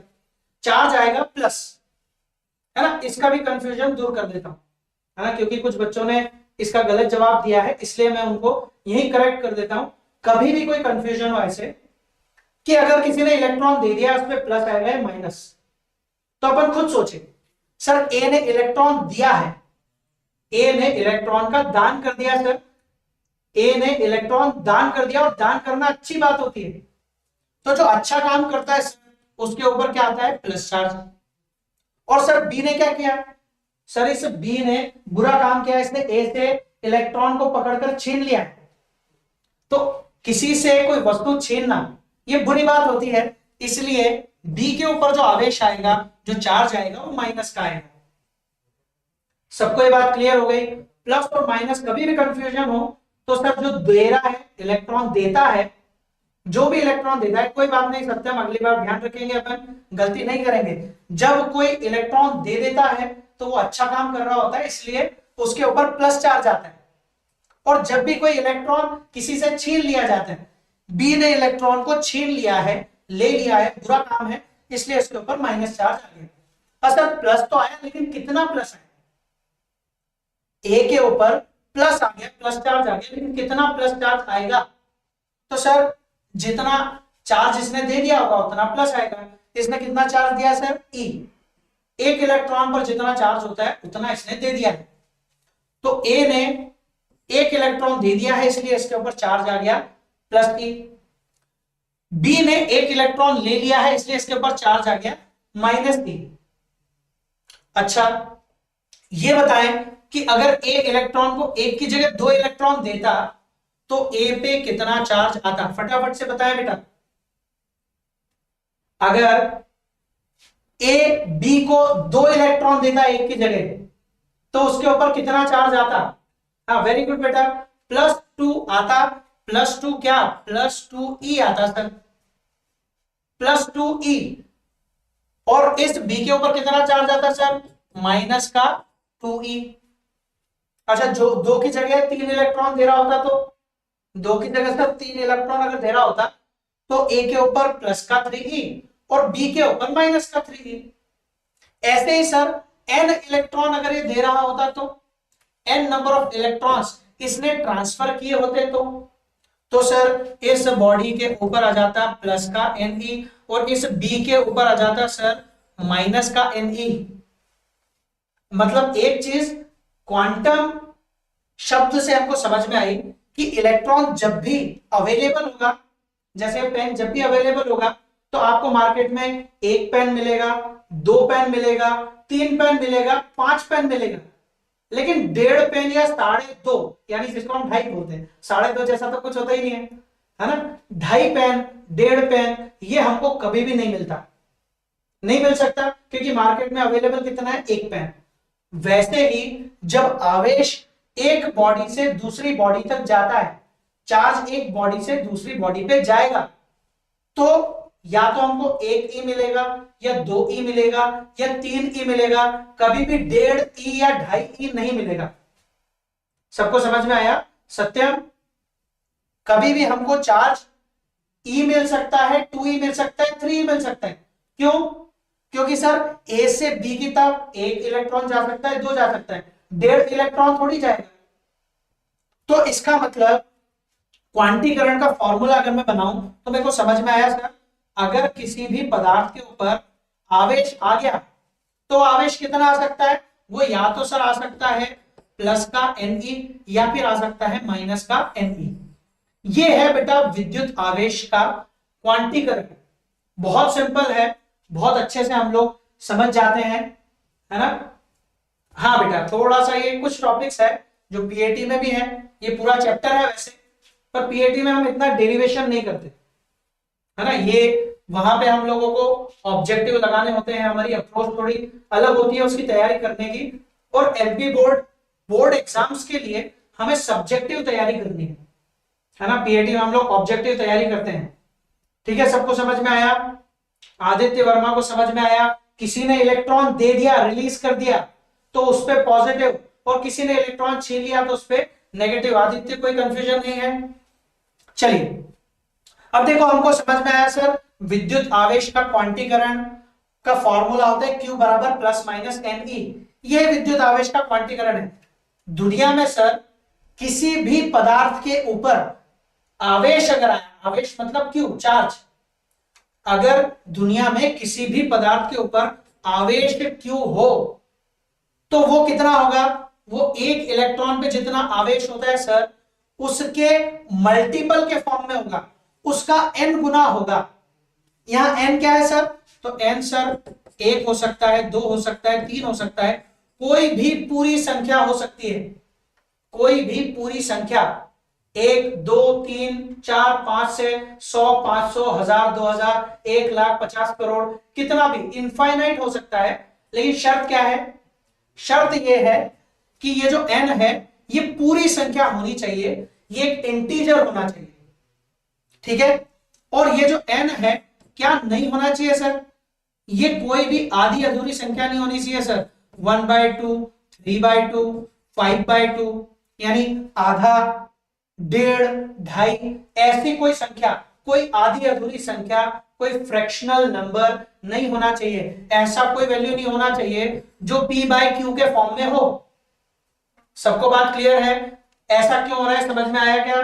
चार्ज आएगा प्लस, है ना। इसका भी कंफ्यूजन दूर कर देता हूं, है ना, क्योंकि कुछ बच्चों ने इसका गलत जवाब दिया है, इसलिए मैं उनको यही करेक्ट कर देता हूं। कभी भी कोई कंफ्यूजन हो ऐसे कि अगर किसी ने इलेक्ट्रॉन दे दिया उसमें प्लस आएगा या माइनस, तो अपन खुद सोचे सर ए ने इलेक्ट्रॉन दिया है, ए ने इलेक्ट्रॉन का दान कर दिया सर, ए ने इलेक्ट्रॉन दान कर दिया, और दान करना अच्छी बात होती है। तो जो अच्छा काम करता है उसके ऊपर क्या आता है? Plus charge. और सर बी ने क्या किया? सर इस बी ने बुरा काम किया, इसने ए से इलेक्ट्रॉन को पकड़कर छीन लिया। तो किसी से कोई वस्तु छीनना ये बुरी बात होती है, इसलिए बी के ऊपर जो आवेश आएगा, जो चार्ज आएगा, वो माइनस का आएगा। सबको ये बात क्लियर हो गई? प्लस और माइनस कभी भी कंफ्यूजन हो तो सर जो दे रहा है, इलेक्ट्रॉन देता है, जो भी इलेक्ट्रॉन देता है, कोई बात नहीं सत्यम, अगली बार ध्यान रखेंगे, अपन गलती नहीं करेंगे। जब कोई इलेक्ट्रॉन दे देता है तो वो अच्छा काम कर रहा होता है, इसलिए उसके ऊपर प्लस चार्ज आता है। और जब भी कोई इलेक्ट्रॉन किसी से छीन लिया जाता है, बी ने इलेक्ट्रॉन को छीन लिया है, ले लिया है, बुरा काम है, इसलिए इसके ऊपर माइनस चार्ज आ गया। सर प्लस तो आया, लेकिन कितना प्लस आया? ए के ऊपर प्लस आ गया, प्लस चार्ज आ गया, लेकिन कितना प्लस चार्ज आएगा? तो सर जितना चार्ज इसने दे दिया होगा उतना प्लस आएगा। इसने कितना चार्ज दिया सर? ई। एक इलेक्ट्रॉन पर जितना चार्ज होता है उतना इसने दे दिया है। तो ए ने एक इलेक्ट्रॉन दे दिया है, इसलिए इसके ऊपर चार्ज आ गया प्लस ई। बी ने एक इलेक्ट्रॉन ले लिया है, इसलिए इसके ऊपर चार्ज आ गया माइनस ई। अच्छा, ये बताएं कि अगर ए इलेक्ट्रॉन को एक की जगह 2 इलेक्ट्रॉन देता तो ए पे कितना चार्ज आता, फटाफट से बताएं बेटा। अगर ए बी को 2 इलेक्ट्रॉन देता एक की जगह तो उसके ऊपर कितना चार्ज आता? हाँ वेरी गुड बेटा, +2 आता। +2 क्या? +2e आता सर, +2e। और इस बी के ऊपर कितना चार्ज आता सर? -2e। अच्छा, जो 2 की जगह 3 इलेक्ट्रॉन दे रहा होता तो 2 की जगह सर 3 इलेक्ट्रॉन अगर दे रहा होता तो ए के ऊपर +3e और बी के ऊपर -3e। ऐसे ही सर n इलेक्ट्रॉन अगर ये दे रहा होता तो n नंबर ऑफ इलेक्ट्रॉन्स इसने ट्रांसफर किए होते तो सर इस बॉडी के ऊपर आ जाता +Ne और इस बी के ऊपर आ जाता सर -Ne। मतलब एक चीज क्वांटम शब्द से हमको समझ में आई कि इलेक्ट्रॉन जब भी अवेलेबल होगा, जैसे पेन जब भी अवेलेबल होगा तो आपको मार्केट में 1 पेन मिलेगा, 2 पेन मिलेगा, 3 पेन मिलेगा, 5 पेन मिलेगा, लेकिन 1.5 पेन या 2.5 यानी जिसको हम 2.5 बोलते हैं, 2.5 जैसा तो कुछ होता ही नहीं है ना। 2.5 पेन, 1.5 पेन ये हमको कभी भी नहीं मिलता, नहीं मिल सकता, क्योंकि मार्केट में अवेलेबल कितना है? 1 पेन। वैसे ही जब आवेश एक बॉडी से दूसरी बॉडी तक जाता है, चार्ज एक बॉडी से दूसरी बॉडी पे जाएगा, तो या तो हमको 1e मिलेगा या 2e मिलेगा या 3e मिलेगा, कभी भी 1.5e या 2.5e नहीं मिलेगा। सबको समझ में आया? सत्यम, कभी भी हमको चार्ज e मिल सकता है, 2e मिल सकता है, 3e मिल सकता है। क्यों? क्योंकि सर a से b की तरफ 1 इलेक्ट्रॉन जा सकता है, 2 जा सकता है, 1.5 इलेक्ट्रॉन थोड़ी जाएगा। तो इसका मतलब क्वांटीकरण का फॉर्मूला अगर मैं बनाऊं तो मेरे को समझ में आया सर, अगर किसी भी पदार्थ के ऊपर आवेश आ गया तो आवेश कितना आ सकता है? वो या तो सर आ सकता है +Ne या फिर आ सकता है -Ne। ये है बेटा विद्युत आवेश का क्वांटीकरण। बहुत सिंपल है, बहुत अच्छे से हम लोग समझ जाते हैं, है ना। हाँ बेटा, थोड़ा सा ये कुछ टॉपिक्स है जो पीएटी में भी है, ये पूरा चैप्टर है वैसे, पर पीएटी में हम इतना डेरिवेशन नहीं करते, है ना। ये वहां पे हम लोगों को ऑब्जेक्टिव लगाने होते हैं, हमारी अप्रोच थोड़ी अलग होती है उसकी तैयारी करने की। और एमपी बोर्ड एग्जाम्स के लिए हमें सब्जेक्टिव तैयारी करनी है ना। पीएटी में हम लोग ऑब्जेक्टिव तैयारी करते हैं। ठीक है, सबको समझ में आया? आदित्य वर्मा को समझ में आया? किसी ने इलेक्ट्रॉन दे दिया, रिलीज कर दिया तो उस पर पॉजिटिव, और किसी ने इलेक्ट्रॉन छीन लिया तो उस पर नेगेटिव। आदित्य, कोई कंफ्यूजन नहीं है? चलिए अब देखो, हमको समझ में आया सर विद्युत आवेश का क्वांटीकरण का फॉर्मूला होता है Q बराबर ±Ne। यह विद्युत आवेश का क्वांटीकरण है। दुनिया में सर किसी भी पदार्थ के ऊपर आवेश अगर आया, आवेश मतलब Q, चार्ज, अगर दुनिया में किसी भी पदार्थ के ऊपर आवेश Q हो तो वो कितना होगा? वो एक इलेक्ट्रॉन पे जितना आवेश होता है सर उसके मल्टीपल के फॉर्म में होगा, उसका n गुना होगा। यहां n क्या है सर? तो n सर 1 हो सकता है, 2 हो सकता है, 3 हो सकता है, कोई भी पूरी संख्या हो सकती है, कोई भी पूरी संख्या, 1 2 3 4 5 से 100 500 1000 2000 1 लाख 50 करोड़, कितना भी इनफाइनाइट हो सकता है। लेकिन शर्त क्या है? शर्त यह है कि ये जो n है ये पूरी संख्या होनी चाहिए, ये एक इंटीजर होना चाहिए। ठीक है, और ये जो n है क्या नहीं होना चाहिए सर? ये कोई भी आधी अधूरी संख्या नहीं होनी चाहिए सर। 1/2, 3/2, 5/2 यानी आधा, 1.5, 2.5, ऐसी कोई संख्या, कोई आधी अधूरी संख्या, कोई फ्रैक्शनल नंबर नहीं होना चाहिए। ऐसा कोई वैल्यू नहीं होना चाहिए जो p/q के फॉर्म में हो। सबको बात क्लियर है? ऐसा क्यों हो रहा है, समझ में आया क्या?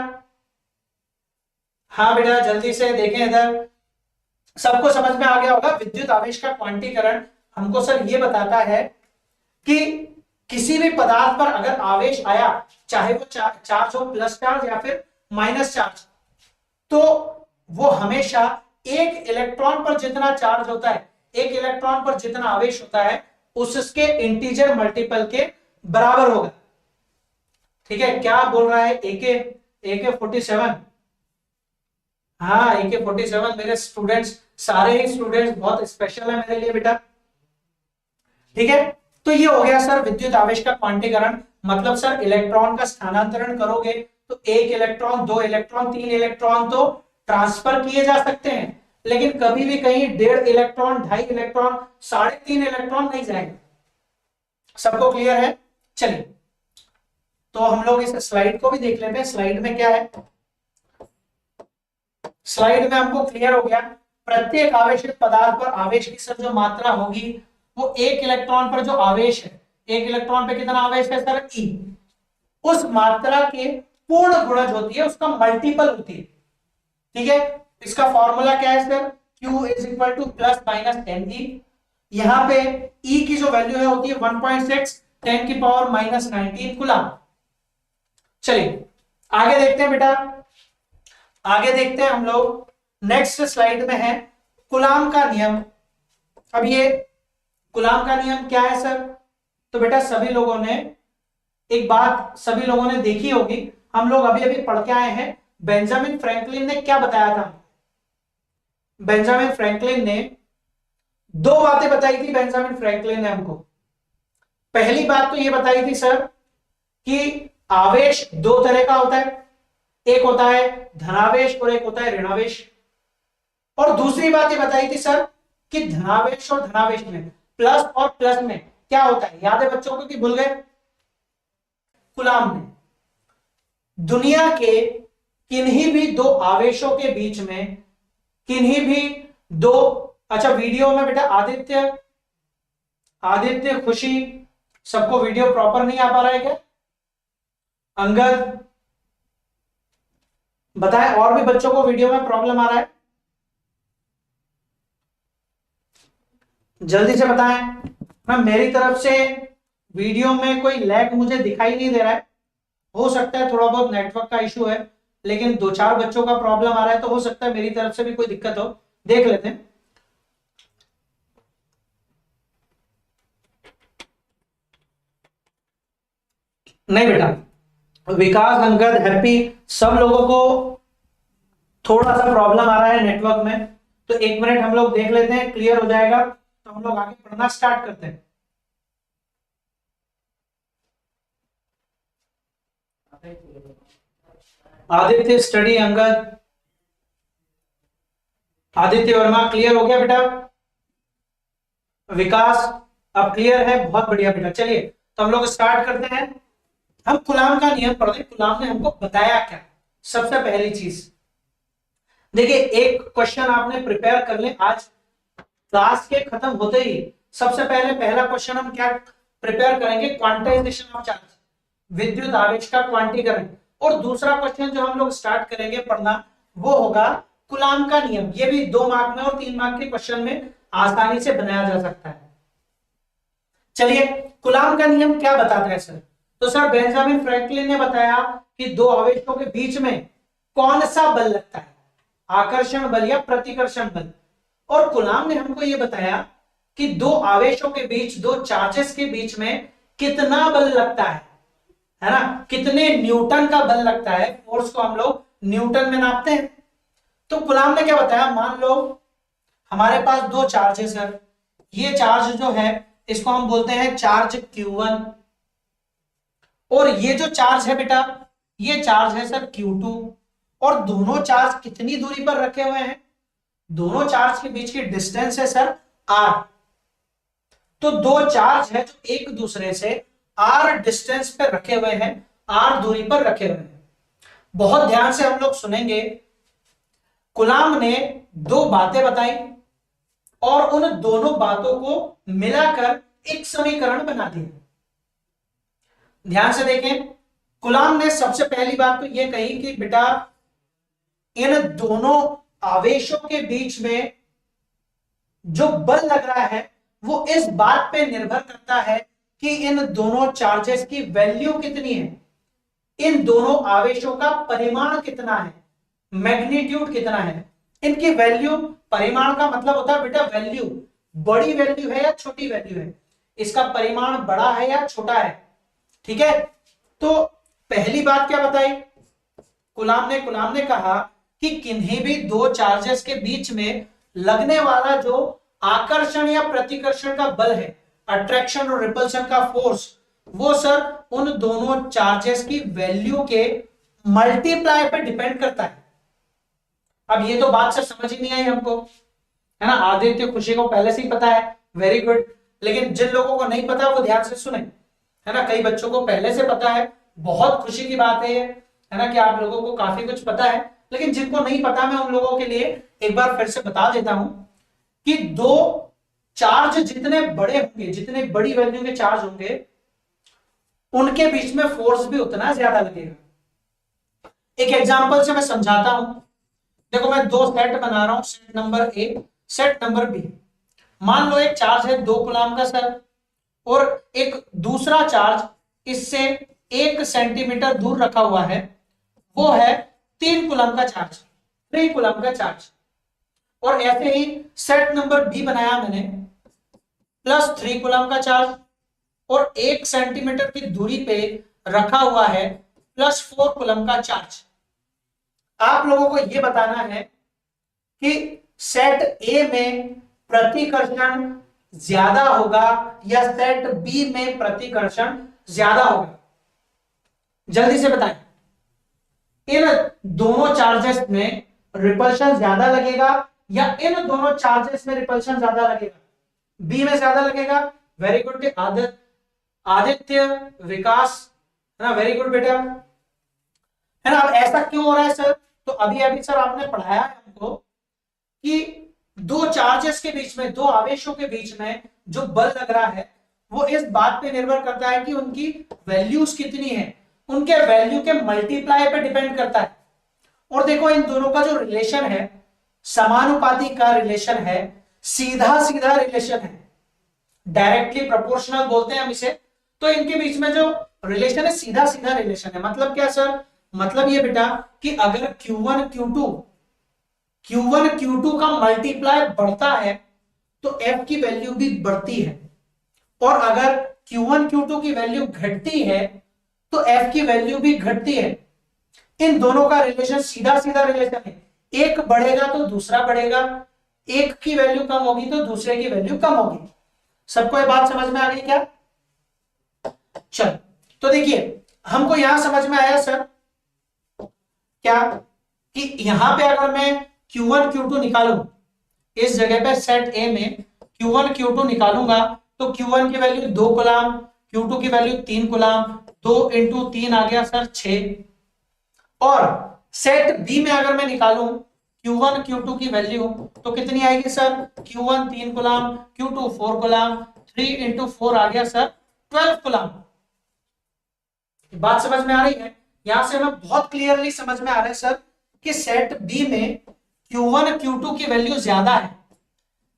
हाँ बेटा, जल्दी से देखें इधर, सबको समझ में आ गया होगा। विद्युत आवेश का क्वांटीकरण हमको सर ये बताता है कि किसी भी पदार्थ पर अगर आवेश आया, चाहे वो चार्ज हो प्लस चार्ज या फिर माइनस चार्ज, तो वो हमेशा एक इलेक्ट्रॉन पर जितना चार्ज होता है, एक इलेक्ट्रॉन पर जितना आवेश होता है, उसके इंटीजर मल्टीपल के बराबर होगा। ठीक है, क्या बोल रहा है AK47। हाँ AK47 मेरे स्टूडेंट्स, सारे ही स्टूडेंट्स बहुत स्पेशल है मेरे लिए बेटा। ठीक है, तो ये हो गया सर विद्युत आवेश का क्वांटीकरण। मतलब सर इलेक्ट्रॉन का स्थानांतरण करोगे तो एक इलेक्ट्रॉन, दो इलेक्ट्रॉन, तीन इलेक्ट्रॉन तो ट्रांसफर किए जा सकते हैं, लेकिन कभी भी कहीं 1.5 इलेक्ट्रॉन, 2.5 इलेक्ट्रॉन, 3.5 इलेक्ट्रॉन नहीं जाएंगे। सबको क्लियर है? चलिए, तो हम लोग इस स्लाइड को भी देख लेते हैं। स्लाइड में क्या है? स्लाइड में हमको क्लियर हो गया, प्रत्येक आवेशित पदार्थ पर आवेश की सर जो मात्रा होगी वो एक इलेक्ट्रॉन पर जो आवेश है, एक इलेक्ट्रॉन पे कितना आवेश है सर? E। उस मात्रा के पूर्ण गुणज होती है, उसका मल्टीपल होती है। ठीक है, इसका फॉर्मूला क्या है sir? Q is equal two plus minus ME। यहां पे E की जो वैल्यू है होती है 1.6 10 की पावर माइनस 19 कूलम। चलिए आगे देखते हैं बेटा, आगे देखते हैं हम लोग। नेक्स्ट स्लाइड में है कूलम का नियम। अब ये कूलम का नियम क्या है सर? तो बेटा सभी लोगों ने एक बात सभी लोगों ने देखी होगी, हम लोग अभी अभी पढ़ के आए हैं, बेंजामिन फ्रैंकलिन ने क्या बताया था? बेंजामिन फ्रैंकलिन ने दो बातें बताई थी। बेंजामिन फ्रैंकलिन ने हमको पहली बात तो ये बताई थी सर कि आवेश दो तरह का होता है, एक होता है धनावेश और एक होता है ऋणावेश। और दूसरी बात ये बताई थी सर कि धनावेश और धनावेश में, प्लस और प्लस में क्या होता है? याद है बच्चों को कि भूल गए? कूलम ने दुनिया के किन्हीं भी दो आवेशों के बीच में, किन्हीं भी दो, अच्छा वीडियो में बेटा आदित्य, आदित्य, खुशी, सबको वीडियो प्रॉपर नहीं आ पा रहा है क्या? अंगद बताएं, और भी बच्चों को वीडियो में प्रॉब्लम आ रहा है? जल्दी से बताएं। मैं मेरी तरफ से वीडियो में कोई लैग मुझे दिखाई नहीं दे रहा है। हो सकता है थोड़ा बहुत नेटवर्क का इशू है, लेकिन दो चार बच्चों का प्रॉब्लम आ रहा है, तो हो सकता है मेरी तरफ से भी कोई दिक्कत हो। देख लेते हैं। नहीं बेटा, विकास, अंगद, हैप्पी, सब लोगों को थोड़ा सा प्रॉब्लम आ रहा है नेटवर्क में, तो एक मिनट हम लोग देख लेते हैं, क्लियर हो जाएगा तो हम लोग आगे पढ़ना स्टार्ट करते हैं। आदित्य स्टडी, अंगद, आदित्य वर्मा क्लियर हो गया बेटा? विकास अब क्लियर है? बहुत बढ़िया बेटा। चलिए तो हम लोग स्टार्ट करते हैं। हम कूलम का नियम पढ़ रहे हैं। कूलम ने हमको बताया क्या? सबसे पहली चीज देखिए, एक क्वेश्चन आपने प्रिपेयर कर ले आज क्लास के खत्म होते ही। सबसे पहले पहला क्वेश्चन हम क्या प्रिपेयर करेंगे? क्वांटाइजेशन ऑफ चार्ज, विद्युत आवेश का क्वांटीकरण। और दूसरा क्वेश्चन जो हम लोग स्टार्ट करेंगे पढ़ना वो होगा कूलम का नियम। ये भी 2 मार्क में और 3 मार्क के क्वेश्चन में आसानी से बनाया जा सकता है। चलिए, कूलम का नियम क्या बताता है सर? तो सर बेंजामिन फ्रैंकलिन ने बताया कि दो आवेशों के बीच में कौन सा बल लगता है, आकर्षण बल या प्रतिकर्षण बल। और कूलम ने हमको यह बताया कि दो आवेशों के बीच, दो चार्जेस के बीच में कितना बल लगता है ना? कितने न्यूटन का बल लगता है। फोर्स को हम लोग न्यूटन में नापते हैं। तो कूलम ने क्या बताया? मान लो हमारे पास दो चार्जेस है, ये चार्ज जो है इसको हम बोलते हैं चार्ज Q1, और ये जो चार्ज है बेटा ये चार्ज है सर Q2। और दोनों चार्ज कितनी दूरी पर रखे हुए हैं? दोनों चार्ज के बीच की डिस्टेंस है सर R। तो दो चार्ज है जो एक दूसरे से R डिस्टेंस पे रखे हुए हैं, R दूरी पर रखे हुए हैं। बहुत ध्यान से हम लोग सुनेंगे। कूलम ने दो बातें बताई और उन दोनों बातों को मिलाकर एक समीकरण बना दिया। ध्यान से देखें, कूलम ने सबसे पहली बात तो यह कही कि बेटा इन दोनों आवेशों के बीच में जो बल लग रहा है वो इस बात पे निर्भर करता है कि इन दोनों चार्जेस की वैल्यू कितनी है, इन दोनों आवेशों का परिमाण कितना है, मैग्नीट्यूड कितना है। इनकी वैल्यू, परिमाण का मतलब होता है बेटा वैल्यू, बड़ी वैल्यू है या छोटी वैल्यू है, इसका परिमाण बड़ा है या छोटा है। ठीक है, तो पहली बात क्या बताई गुलाम ने कहा कि किन्हीं भी दो चार्जेस के बीच में लगने वाला जो आकर्षण या प्रतिकर्षण का बल है, अट्रैक्शन और रिपल्शन का फोर्स, वो सर उन दोनों चार्जेस की वैल्यू के मल्टीप्लाई पे डिपेंड करता है। अब ये तो बात सर समझ ही नहीं आई हमको, है ना। आदित्य खुशी को पहले से ही पता है, वेरी गुड। लेकिन जिन लोगों को नहीं पता वो ध्यान से सुने, है ना। कई बच्चों को पहले से पता है, बहुत खुशी की बात है ये, है ना, कि आप लोगों को काफी कुछ पता है। लेकिन जिनको नहीं पता, मैं उन लोगों के लिए एक बार फिर से बता देता हूं कि दो चार्ज जितने बड़े होंगे, जितने बड़ी वैल्यू के चार्ज होंगे, उनके बीच में फोर्स भी उतना ज्यादा लगेगा। एक एग्जांपल से मैं समझाता हूं। देखो मैं दो सेट बना रहा हूं, set number A, set number B. मान लो एक चार्ज है 2 कूलम का सर, और एक दूसरा चार्ज इससे 1 सेंटीमीटर दूर रखा हुआ है, वो है 3 कूलम का चार्ज, 3 कूलम का चार्ज। और ऐसे ही सेट नंबर बी बनाया मैंने, प्लस 3 कूलम का चार्ज, और 1 सेंटीमीटर की दूरी पे रखा हुआ है प्लस 4 कूलम का चार्ज। आप लोगों को यह बताना है कि सेट ए में प्रतिकर्षण ज्यादा होगा या सेट बी में प्रतिकर्षण ज्यादा होगा, जल्दी से बताएं। इन दोनों चार्जेस में रिपल्शन ज्यादा लगेगा या इन दोनों चार्जेस में रिपल्शन ज्यादा लगेगा? बी में ज्यादा लगेगा। वेरी गुड आदित्य, विकास, है ना, वेरी गुड बेटा, है ना। अब ऐसा क्यों हो रहा है सर? तो अभी अभी सर आपने पढ़ाया है हमको कि दो चार्जेस के बीच में, दो आवेशों के बीच में जो बल लग रहा है वो इस बात पे निर्भर करता है कि उनकी वैल्यूज कितनी है, उनके वैल्यू के मल्टीप्लाई पे डिपेंड करता है। और देखो इन दोनों का जो रिलेशन है, समानुपाती का रिलेशन है, सीधा सीधा रिलेशन है, डायरेक्टली प्रोपोर्शनल बोलते हैं हम इसे। तो इनके बीच में जो रिलेशन है सीधा सीधा रिलेशन है। मतलब क्या सर? मतलब ये बेटा कि अगर Q1 Q2 का मल्टीप्लाई बढ़ता है तो F की वैल्यू भी बढ़ती है, और अगर Q1 Q2 की वैल्यू घटती है तो F की वैल्यू भी घटती है। इन दोनों का रिलेशन सीधा सीधा रिलेशन है, एक बढ़ेगा तो दूसरा बढ़ेगा, एक की वैल्यू कम होगी तो दूसरे की वैल्यू कम होगी। सबको ये बात समझ में आ गई क्या? चल, तो देखिए हमको यहां समझ में आया सर क्या कि यहां पे अगर मैं Q1 Q2 निकालूं, इस जगह पे सेट ए में Q1 Q2 निकालूंगा तो Q1 की वैल्यू 2 कूलम, Q2 की वैल्यू 3 कूलम, 2 इंटू 3 आ गया सर 6। और सेट बी में अगर मैं निकालूं Q1 Q2 की वैल्यू तो कितनी आएगी sir? Q1 3 coulomb, Q2 4 coulomb, 3 into 4 आ गया सर 12 कूलम। बात समझ में आ रही है? यहां से हमें बहुत क्लियरली समझ में आ रहा है सर कि सेट बी में Q1 Q2 की वैल्यू ज्यादा है।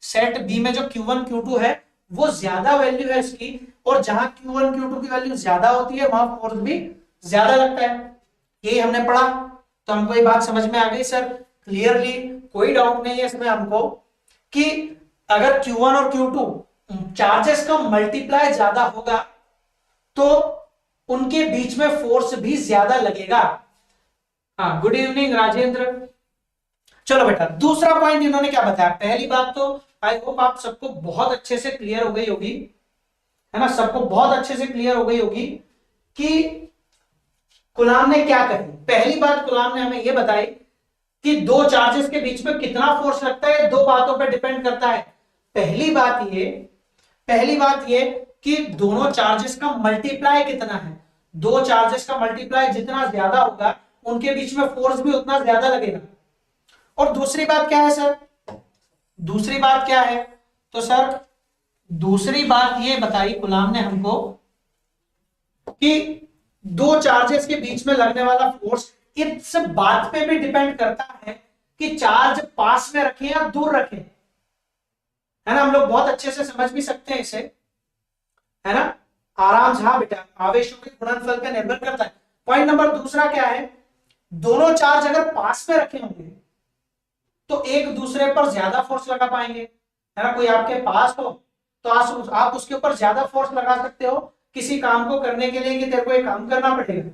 सेट बी में जो Q1 Q2 है वो ज्यादा वैल्यू है इसकी, और जहां Q1 Q2 की वैल्यू ज्यादा होती है वहां फोर्स भी ज्यादा लगता है। यही हमने पढ़ा, तो हमको ये बात समझ में आ गई सर क्लियरली, कोई डाउट नहीं है इसमें हमको कि अगर Q1 और Q2 चार्जेस का मल्टीप्लाई ज्यादा होगा तो उनके बीच में फोर्स भी ज्यादा लगेगा। हाँ, गुड इवनिंग राजेंद्र। चलो बेटा, दूसरा पॉइंट इन्होंने क्या बताया? पहली बात तो आई होप आप सबको बहुत अच्छे से क्लियर हो गई होगी, है ना, सबको बहुत अच्छे से क्लियर हो गई होगी कि गुलाम ने क्या कही। पहली बात गुलाम ने हमें यह बताई कि दो चार्जेस के बीच में कितना फोर्स लगता है, दो बातों पर डिपेंड करता है। पहली बात ये कि दोनों चार्जेस का मल्टीप्लाई कितना है। दो चार्जेस का मल्टीप्लाई जितना ज्यादा होगा उनके बीच में फोर्स भी उतना ज्यादा लगेगा। और दूसरी बात क्या है सर? दूसरी बात क्या है? तो सर दूसरी बात ये बताई गुलाम ने हमको कि दो चार्जेस के बीच में लगने वाला फोर्स इस बात पे भी डिपेंड करता है कि चार्ज पास में रखें या दूर रखें, है ना। हम लोग बहुत अच्छे से समझ भी सकते हैं इसे, है ना, आराम से। हाँ बेटा, आवेशों के गुणनफल पर निर्भर करता है। पॉइंट नंबर दूसरा क्या है? दोनों चार्ज अगर पास में रखे होंगे तो एक दूसरे पर ज्यादा फोर्स लगा पाएंगे, है ना। कोई आपके पास हो तो आप उसके ऊपर ज्यादा फोर्स लगा सकते हो, किसी काम को करने के लिए कि तेरे को ये काम करना पड़ेगा।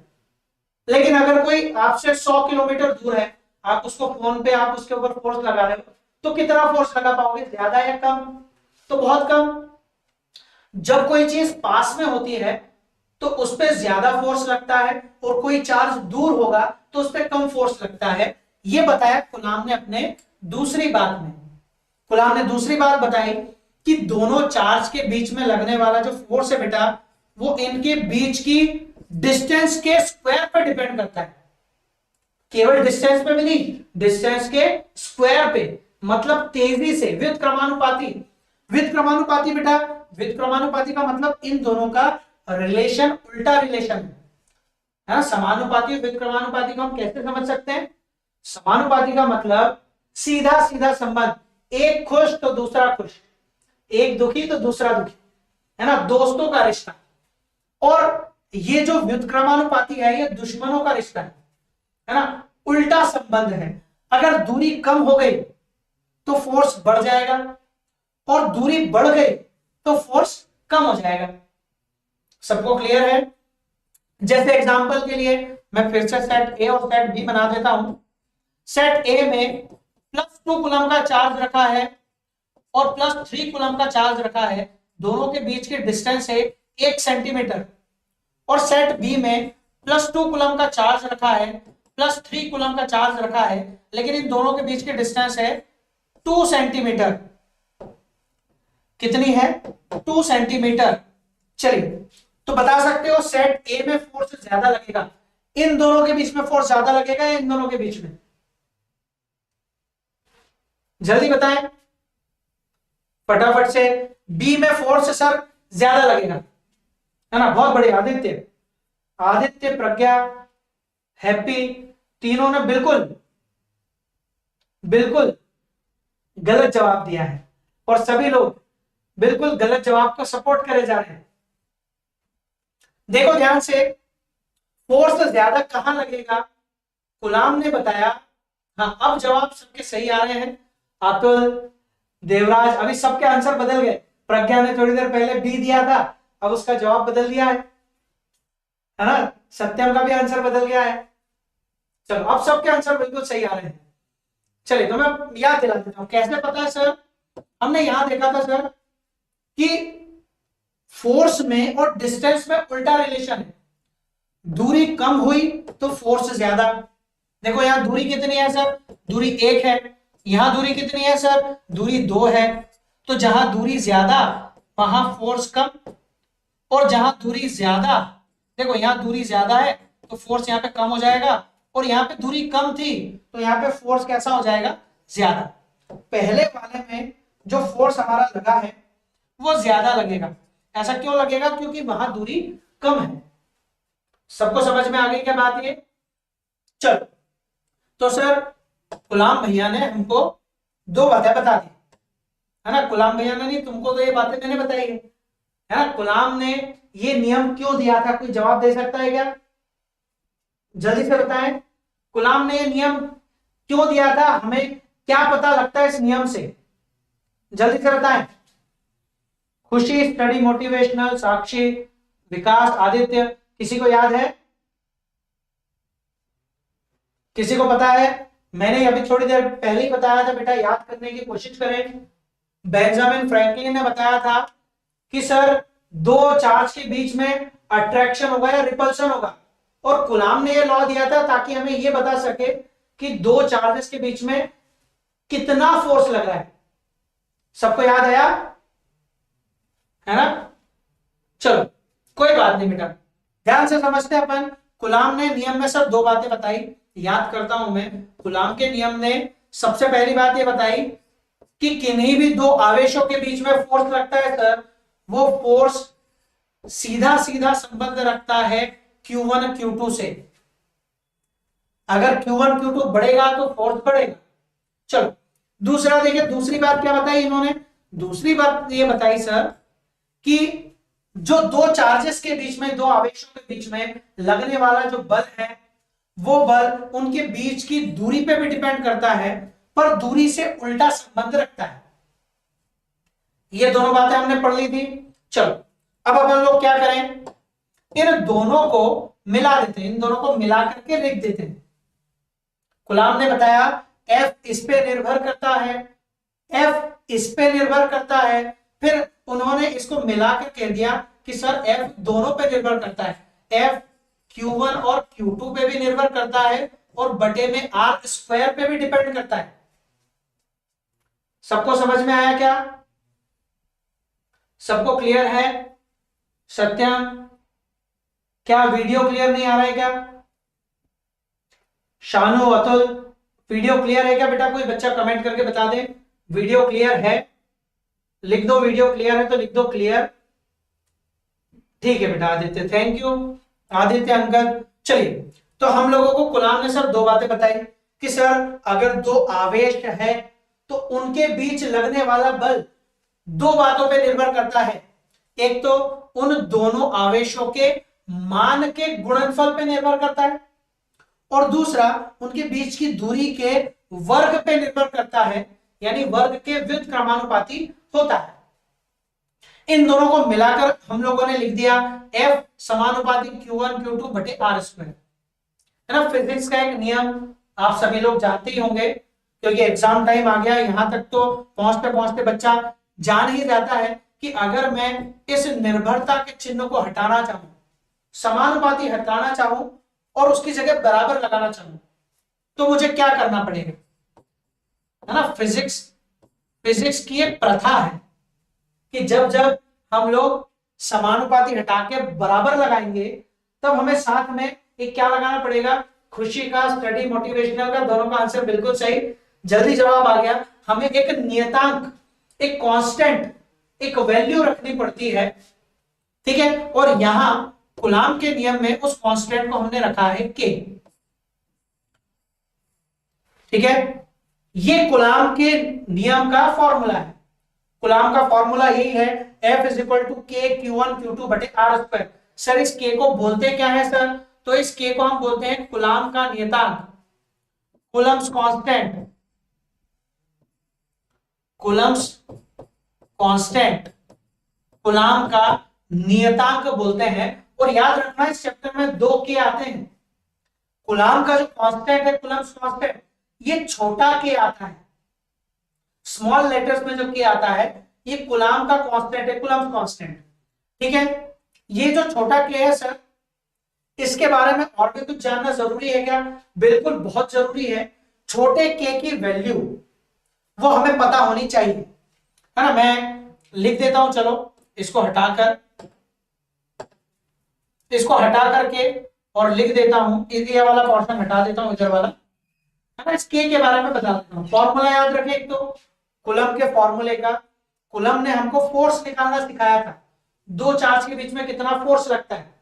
लेकिन अगर कोई आपसे 100 किलोमीटर दूर है, आप उसको फोन पे आप उसके ऊपर फोर्स लगा रहे हो, तो कितना फोर्स लगा पाओगे, ज्यादा या कम? तो बहुत कम। जब कोई चीज पास में होती है तो उस पर ज्यादा फोर्स लगता है, और कोई चार्ज दूर होगा तो उस पर कम फोर्स लगता है। यह बताया कूलाम ने अपने दूसरी बात में। कूलाम ने दूसरी बात बताई कि दोनों चार्ज के बीच में लगने वाला जो फोर्स है बेटा, वो इनके बीच की डिस्टेंस के स्क्वायर पर डिपेंड करता है। केवल डिस्टेंस पे भी नहीं, डिस्टेंस के स्क्वायर पे, मतलब तेजी से, व्युत क्रमानुपाती। व्युत क्रमानुपाती बेटा, व्युत क्रमानुपाती का मतलब इन दोनों का रिलेशन उल्टा रिलेशन है। समानुपाती और व्युत क्रमानुपाती को हम कैसे समझ सकते हैं? समानुपाती का मतलब सीधा सीधा संबंध, एक खुश तो दूसरा खुश, एक दुखी तो दूसरा दुखी, है ना, दोस्तों का रिश्ता। और ये जो व्युत्क्रमानुपाती है ये दुश्मनों का रिश्ता है ना, उल्टा संबंध है। अगर दूरी कम हो गई तो फोर्स बढ़ जाएगा, और दूरी बढ़ गई तो फोर्स कम हो जाएगा। सबको क्लियर है? जैसे एग्जांपल के लिए मैं फिर से सेट ए और सेट बी बना देता हूं। सेट ए में +2 कूलम का चार्ज रखा है और +3 कूलम का चार्ज रखा है, दोनों के बीच की डिस्टेंस है 1 सेंटीमीटर। और सेट बी में +2 कूलम का चार्ज रखा है, +3 कूलम का चार्ज रखा है, लेकिन इन दोनों के बीच की डिस्टेंस है 2 सेंटीमीटर। कितनी है? 2 सेंटीमीटर। चलिए, तो बता सकते हो सेट ए में फोर्स ज्यादा लगेगा, इन दोनों के बीच में फोर्स ज्यादा लगेगा या इन दोनों के बीच में? जल्दी बताएं फटाफट से। बी में फोर्स सर ज्यादा लगेगा, है ना, बहुत बढ़िया। आदित्य, आदित्य, प्रज्ञा, हैप्पी, तीनों ने बिल्कुल बिल्कुल गलत जवाब दिया है, और सभी लोग बिल्कुल गलत जवाब को सपोर्ट करे जा रहे हैं। देखो ध्यान से, फोर्स ज्यादा कहां लगेगा? कूलाम ने बताया। हाँ, अब जवाब सबके सही आ रहे हैं। अतुल, देवराज, अभी सबके आंसर बदल गए। प्रज्ञा ने थोड़ी देर पहले बी दिया था, अब उसका जवाब बदल दिया है ना। सत्यम का भी आंसर बदल गया है। चलो, अब सबके आंसर बिल्कुल सही आ रहे हैं। चलिए, तो मैं याद दिला देता हूं कैसे पता है सर। हमने यहां देखा था सर कि फोर्स में और डिस्टेंस में उल्टा रिलेशन है। दूरी कम हुई तो फोर्स ज्यादा। देखो यहां दूरी कितनी है सर? दूरी 1 है। यहां दूरी कितनी है सर? दूरी 2 है। तो जहां दूरी ज्यादा वहां फोर्स कम, और जहां दूरी ज्यादा, देखो यहां दूरी ज्यादा है तो फोर्स यहां पे कम हो जाएगा, और यहां पे दूरी कम थी तो यहां पे फोर्स कैसा हो जाएगा? ज्यादा। पहले वाले में जो फोर्स हमारा लगा है वो ज्यादा लगेगा। ऐसा क्यों लगेगा? क्योंकि वहां दूरी कम है। सबको समझ में आ गई क्या बात ये? चलो, तो सर कूलाम भैया ने हमको 2 बातें बता दी, है ना। कूलाम भैया ने नहीं, तुमको तो ये बातें मैंने बताई है ना। कूलाम ने ये नियम क्यों दिया था? कोई जवाब दे सकता है क्या? जल्दी से बताएं, कूलाम ने ये नियम क्यों दिया था? हमें क्या पता लगता है इस नियम से? जल्दी से बताएं। खुशी, स्टडी मोटिवेशनल, साक्षी, विकास, आदित्य, किसी को याद है? किसी को पता है? मैंने अभी थोड़ी देर पहले ही बताया था बेटा, याद करने की कोशिश करें। बेंजामिन फ्रैंकलिन ने बताया था कि सर 2 चार्ज के बीच में अट्रैक्शन होगा या रिपल्शन होगा, और कूलाम ने यह लॉ दिया था ताकि हमें यह बता सके कि 2 चार्जेस के बीच में कितना फोर्स लग रहा है। सबको याद आया, है ना? चलो, कोई बात नहीं बेटा, ध्यान से समझते हैं अपन। कूलाम ने नियम में सर 2 बातें बताई, याद करता हूं मैं। कूलाम के नियम ने सबसे पहली बात यह बताई कि किन्हीं भी 2 आवेशों के बीच में फोर्स लगता है सर, वो फोर्स सीधा सीधा संबंध रखता है Q1 Q2 से। अगर Q1 Q2 बढ़ेगा तो फोर्स बढ़ेगा। चलो, दूसरा देखिए, दूसरी बात क्या बताई इन्होंने? दूसरी बात ये बताई सर कि जो 2 चार्जेस के बीच में, 2 आवेशों के बीच में लगने वाला जो बल है, वो बल उनके बीच की दूरी पे भी डिपेंड करता है, पर दूरी से उल्टा संबंध रखता है। ये दोनों बातें हमने पढ़ ली थी। चलो, अब अपन लोग क्या करें, इन दोनों को मिला देते हैं, इन दोनों को मिला करके लिख देते हैं। गुलाम ने बताया F इस पे निर्भर करता है, F इस पे निर्भर करता है, फिर उन्होंने इसको मिलाकर कह दिया कि सर F दोनों पे निर्भर करता है, F Q1 और Q2 पे भी निर्भर करता है और बटे में R स्क्वायर पे भी डिपेंड करता है। सबको समझ में आया क्या? सबको क्लियर है? सत्यम, क्या वीडियो क्लियर नहीं आ रहा है क्या? शानू, अतुल, वीडियो क्लियर है क्या बेटा? कोई बच्चा कमेंट करके बता दे वीडियो क्लियर है। लिख दो वीडियो क्लियर है तो लिख दो क्लियर। ठीक है बेटा Aditya, thank you Aditya, uncle. चलिए, तो हम लोगों को गुलाम ने सर दो बातें बताई कि सर अगर दो आवेश है तो उनके बीच लगने वाला बल दो बातों पे निर्भर करता है। एक तो उन दोनों आवेशों के मान के गुणनफल पे निर्भर करता है और दूसरा उनके बीच की दूरी के वर्ग पे निर्भर करता है, यानी वर्ग के व्युत्क्रमानुपाती होता है। इन दोनों को मिलाकर हम लोगों ने लिख दिया F समानुपाती Q1 Q2 बटे R स्क्वायर, है ना। फिजिक्स का एक नियम आप सभी लोग जानते ही होंगे, क्योंकि एग्जाम टाइम आ गया। यहां तक तो पहुंचते पहुंचते बच्चा जान ही जाता है कि अगर मैं इस निर्भरता के चिन्ह को हटाना चाहूं, समानुपाती हटाना चाहूं और उसकी जगह बराबर लगाना चाहूं, तो मुझे क्या करना पड़ेगा, है ना। फिजिक्स की एक प्रथा है कि जब जब हम लोग समानुपाती हटा के बराबर लगाएंगे तब हमें साथ में एक क्या लगाना पड़ेगा, खुशी का, स्टडी मोटिवेशनल का। दोनों का आंसर बिल्कुल सही, जल्दी जवाब आ गया। हमें एक नियतांक, एक कांस्टेंट, एक वैल्यू रखनी पड़ती है, ठीक है। और यहां गुलाम के नियम में उस कांस्टेंट को हमने रखा है के, ठीक है। ये गुलाम के नियम का फॉर्मूला है। गुलाम का फॉर्मूला यही है, F इज इक्वल टू के Q1 Q2 बटे R स्क्वायर। सर इस के को बोलते क्या है सर? तो इस के को हम बोलते हैं गुलाम का नियतांक, कूलम्स कांस्टेंट, कूलम्स कांस्टेंट, गुलाम का नियतांक बोलते हैं। और याद रखना इस चैप्टर में दो के आते हैं। गुलाम का जो कांस्टेंट है, कूलम्स कांस्टेंट, ये छोटा के आता है, स्मॉल लेटर्स में जो के आता है ये गुलाम का कांस्टेंट है, कूलम्स कांस्टेंट, ठीक है। ये जो छोटा के है सर, इसके बारे में और भी कुछ जानना जरूरी है क्या? बिल्कुल बहुत जरूरी है। छोटे के की वैल्यू वो हमें पता होनी चाहिए, है ना। मैं लिख देता हूं, चलो इसको हटाकर, इसको हटा करके और लिख देता हूं, ये वाला पोर्शन हटा देता हूं, इधर वाला, है ना। इस के बारे में बता देता हूं। फॉर्मूला याद रखें, एक तो कूलम के फॉर्मूले का, कूलम ने हमको फोर्स निकालना सिखाया था, दो चार्ज के बीच में कितना फोर्स लगता है,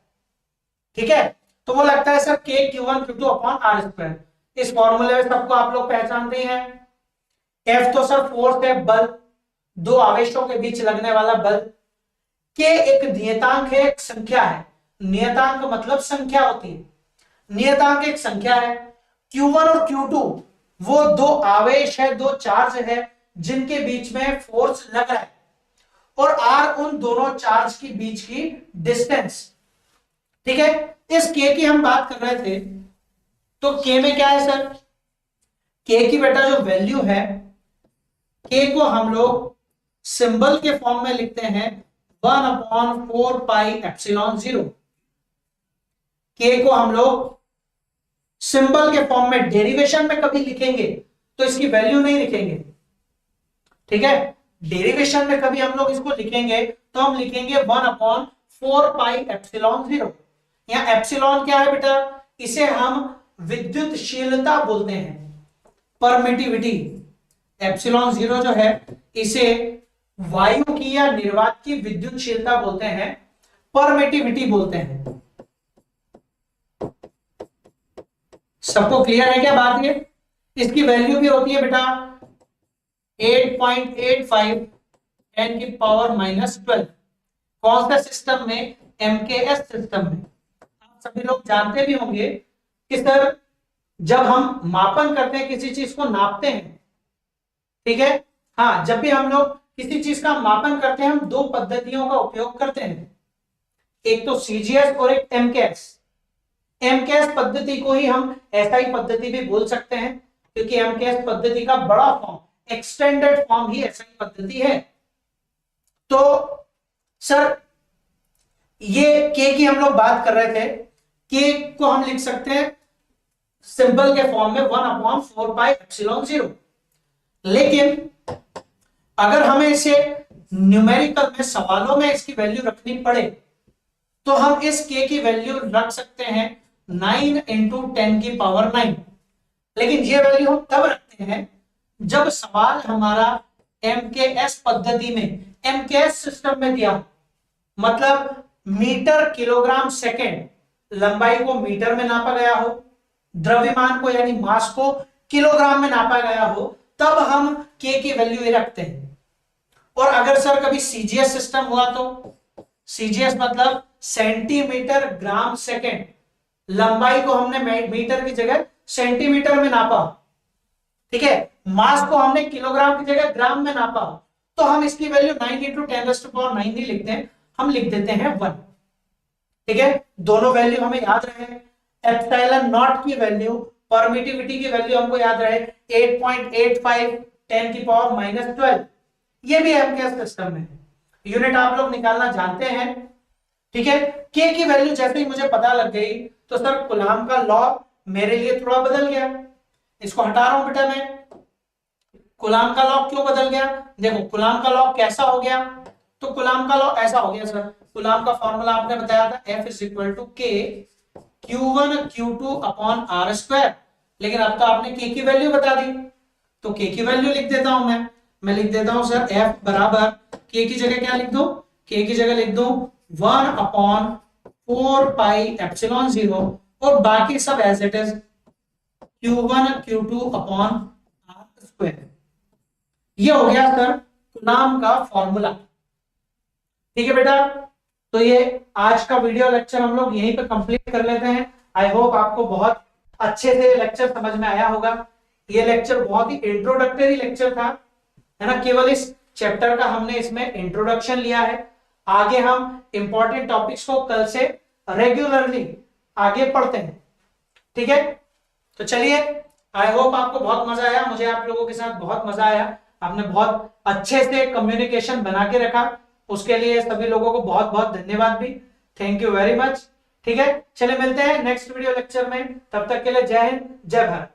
ठीक है। तो वो लगता है सर के Q1 Q2 upon R square. इस फॉर्मूले में सबको आप लोग पहचानते हैं। F तो सर फोर्स है, बल, दो आवेशों के बीच लगने वाला बल। के एक नियतांक है, एक संख्या है। नियतांक मतलब संख्या होती है, नियतांक एक संख्या है। Q1 और Q2 वो दो आवेश है, दो चार्ज है जिनके बीच में फोर्स लग रहा है, और R उन दोनों चार्ज के बीच की डिस्टेंस, ठीक है। इस के की हम बात कर रहे थे, तो के में क्या है सर? के की बेटा जो वैल्यू है, के को हम लोग सिंबल के फॉर्म में लिखते हैं 1/4 पाई एप्सिलॉन 0। के को हम लोग सिंबल के फॉर्म में, डेरिवेशन में कभी लिखेंगे तो इसकी वैल्यू नहीं लिखेंगे, ठीक है। डेरिवेशन में कभी हम लोग इसको लिखेंगे तो हम लिखेंगे 1/4 पाई एप्सिलॉन 0। यहां एप्सिलॉन क्या है बेटा? इसे हम विद्युतशीलता बोलते हैं, परमिटिविटी। एप्सिलॉन 0 जो है इसे वायु की या निर्वात की विद्युतशीलता बोलते हैं, परमिटिविटी बोलते हैं। सबको क्लियर है क्या बात? ये इसकी वैल्यू भी होती है बेटा 8.85 10 की पावर -12। कौन सा सिस्टम में? MKS सिस्टम में। आप सभी लोग जानते भी होंगे कि सर जब हम मापन करते हैं, किसी चीज को नापते हैं, ठीक है, हाँ, जब भी हम लोग किसी चीज का मापन करते हैं हम दो पद्धतियों का उपयोग करते हैं। एक तो सीजीएस और एक एमकेएस। एमकेएस पद्धति को ही हम एसआई पद्धति भी बोल सकते हैं, क्योंकि एमकेएस पद्धति का बड़ा फॉर्म, एक्सटेंडेड फॉर्म ही एसआई पद्धति है। तो सर ये के की हम लोग बात कर रहे थे, के को हम लिख सकते हैं सिंपल के फॉर्म में 1/4πε0। लेकिन अगर हमें इसे न्यूमेरिकल में, सवालों में इसकी वैल्यू रखनी पड़े, तो हम इस के की वैल्यू रख सकते हैं 9 × 10⁹। लेकिन ये वैल्यू हम तब रखते हैं जब सवाल हमारा एमकेएस पद्धति में, एमकेएस सिस्टम में दिया, मतलब मीटर किलोग्राम सेकेंड, लंबाई को मीटर में नापा गया हो, द्रव्यमान को यानी मास को किलोग्राम में नापा गया हो, तब हम के की वैल्यू ये रखते हैं। और अगर सर कभी सीजीएस सिस्टम हुआ तो सीजीएस मतलब सेंटीमीटर ग्राम सेकेंड, लंबाई को हमने मीटर की जगह सेंटीमीटर में नापा, ठीक है, मास को हमने किलोग्राम की जगह ग्राम में नापा, तो हम इसकी वैल्यू 9 × 10⁹ नहीं लिखते हैं, हम लिख देते हैं 1। ठीक है, दोनों वैल्यू हमें याद रहे। एप्सिलॉन नॉट की वैल्यू, परमिटिविटी की वैल्यू हमको याद रहे 8.85 10⁻⁻12। ये भी एमकेएस सिस्टम में है, यूनिट आप लोग निकालना जानते हैं। ठीक है, के की वैल्यू जैसे ही मुझे पता लग गई तो सर कूलाम का लॉ मेरे लिए थोड़ा बदल गया। इसको हटा रहा हूं बेटा मैं। कूलाम का लॉ क्यों बदल गया? देखो कूलाम का लॉ कैसा हो गया, तो कूलाम का लॉ ऐसा हो गया सर, कूलाम का फॉर्मूला आपने बताया था F = K Q1 Q2/R²। लेकिन अब तो आपने के की वैल्यू बता दी, तो के की वैल्यू लिख देता हूं मैं लिख देता हूं सर F बराबर के की जगह क्या लिख दो, के की जगह लिख दो 1/4πε0 और बाकी सब as it is Q1 Q2/R²। ये हो गया सर कूलाम का फॉर्मूला। ठीक है बेटा, तो ये आज का वीडियो लेक्चर हम लोग यहीं पे कंप्लीट कर लेते हैं। आई होप आपको बहुत अच्छे से लेक्चर समझ में आया होगा। ये लेक्चर बहुत ही इंट्रोडक्टरी लेक्चर था, है ना, केवल इस चैप्टर का हमने इसमें इंट्रोडक्शन लिया है। आगे हम इंपॉर्टेंट टॉपिक्स को कल से रेगुलरली आगे पढ़ते हैं। ठीक है, तो चलिए, आई होप आपको बहुत मजा आया, मुझे आप लोगों के साथ बहुत मजा आया, आपने बहुत अच्छे से कम्युनिकेशन बना के रखा, उसके लिए सभी लोगों को बहुत बहुत धन्यवाद भी। Thank you very much. ठीक है, चलिए मिलते हैं नेक्स्ट वीडियो लेक्चर में, तब तक के लिए जय हिंद, जय भारत।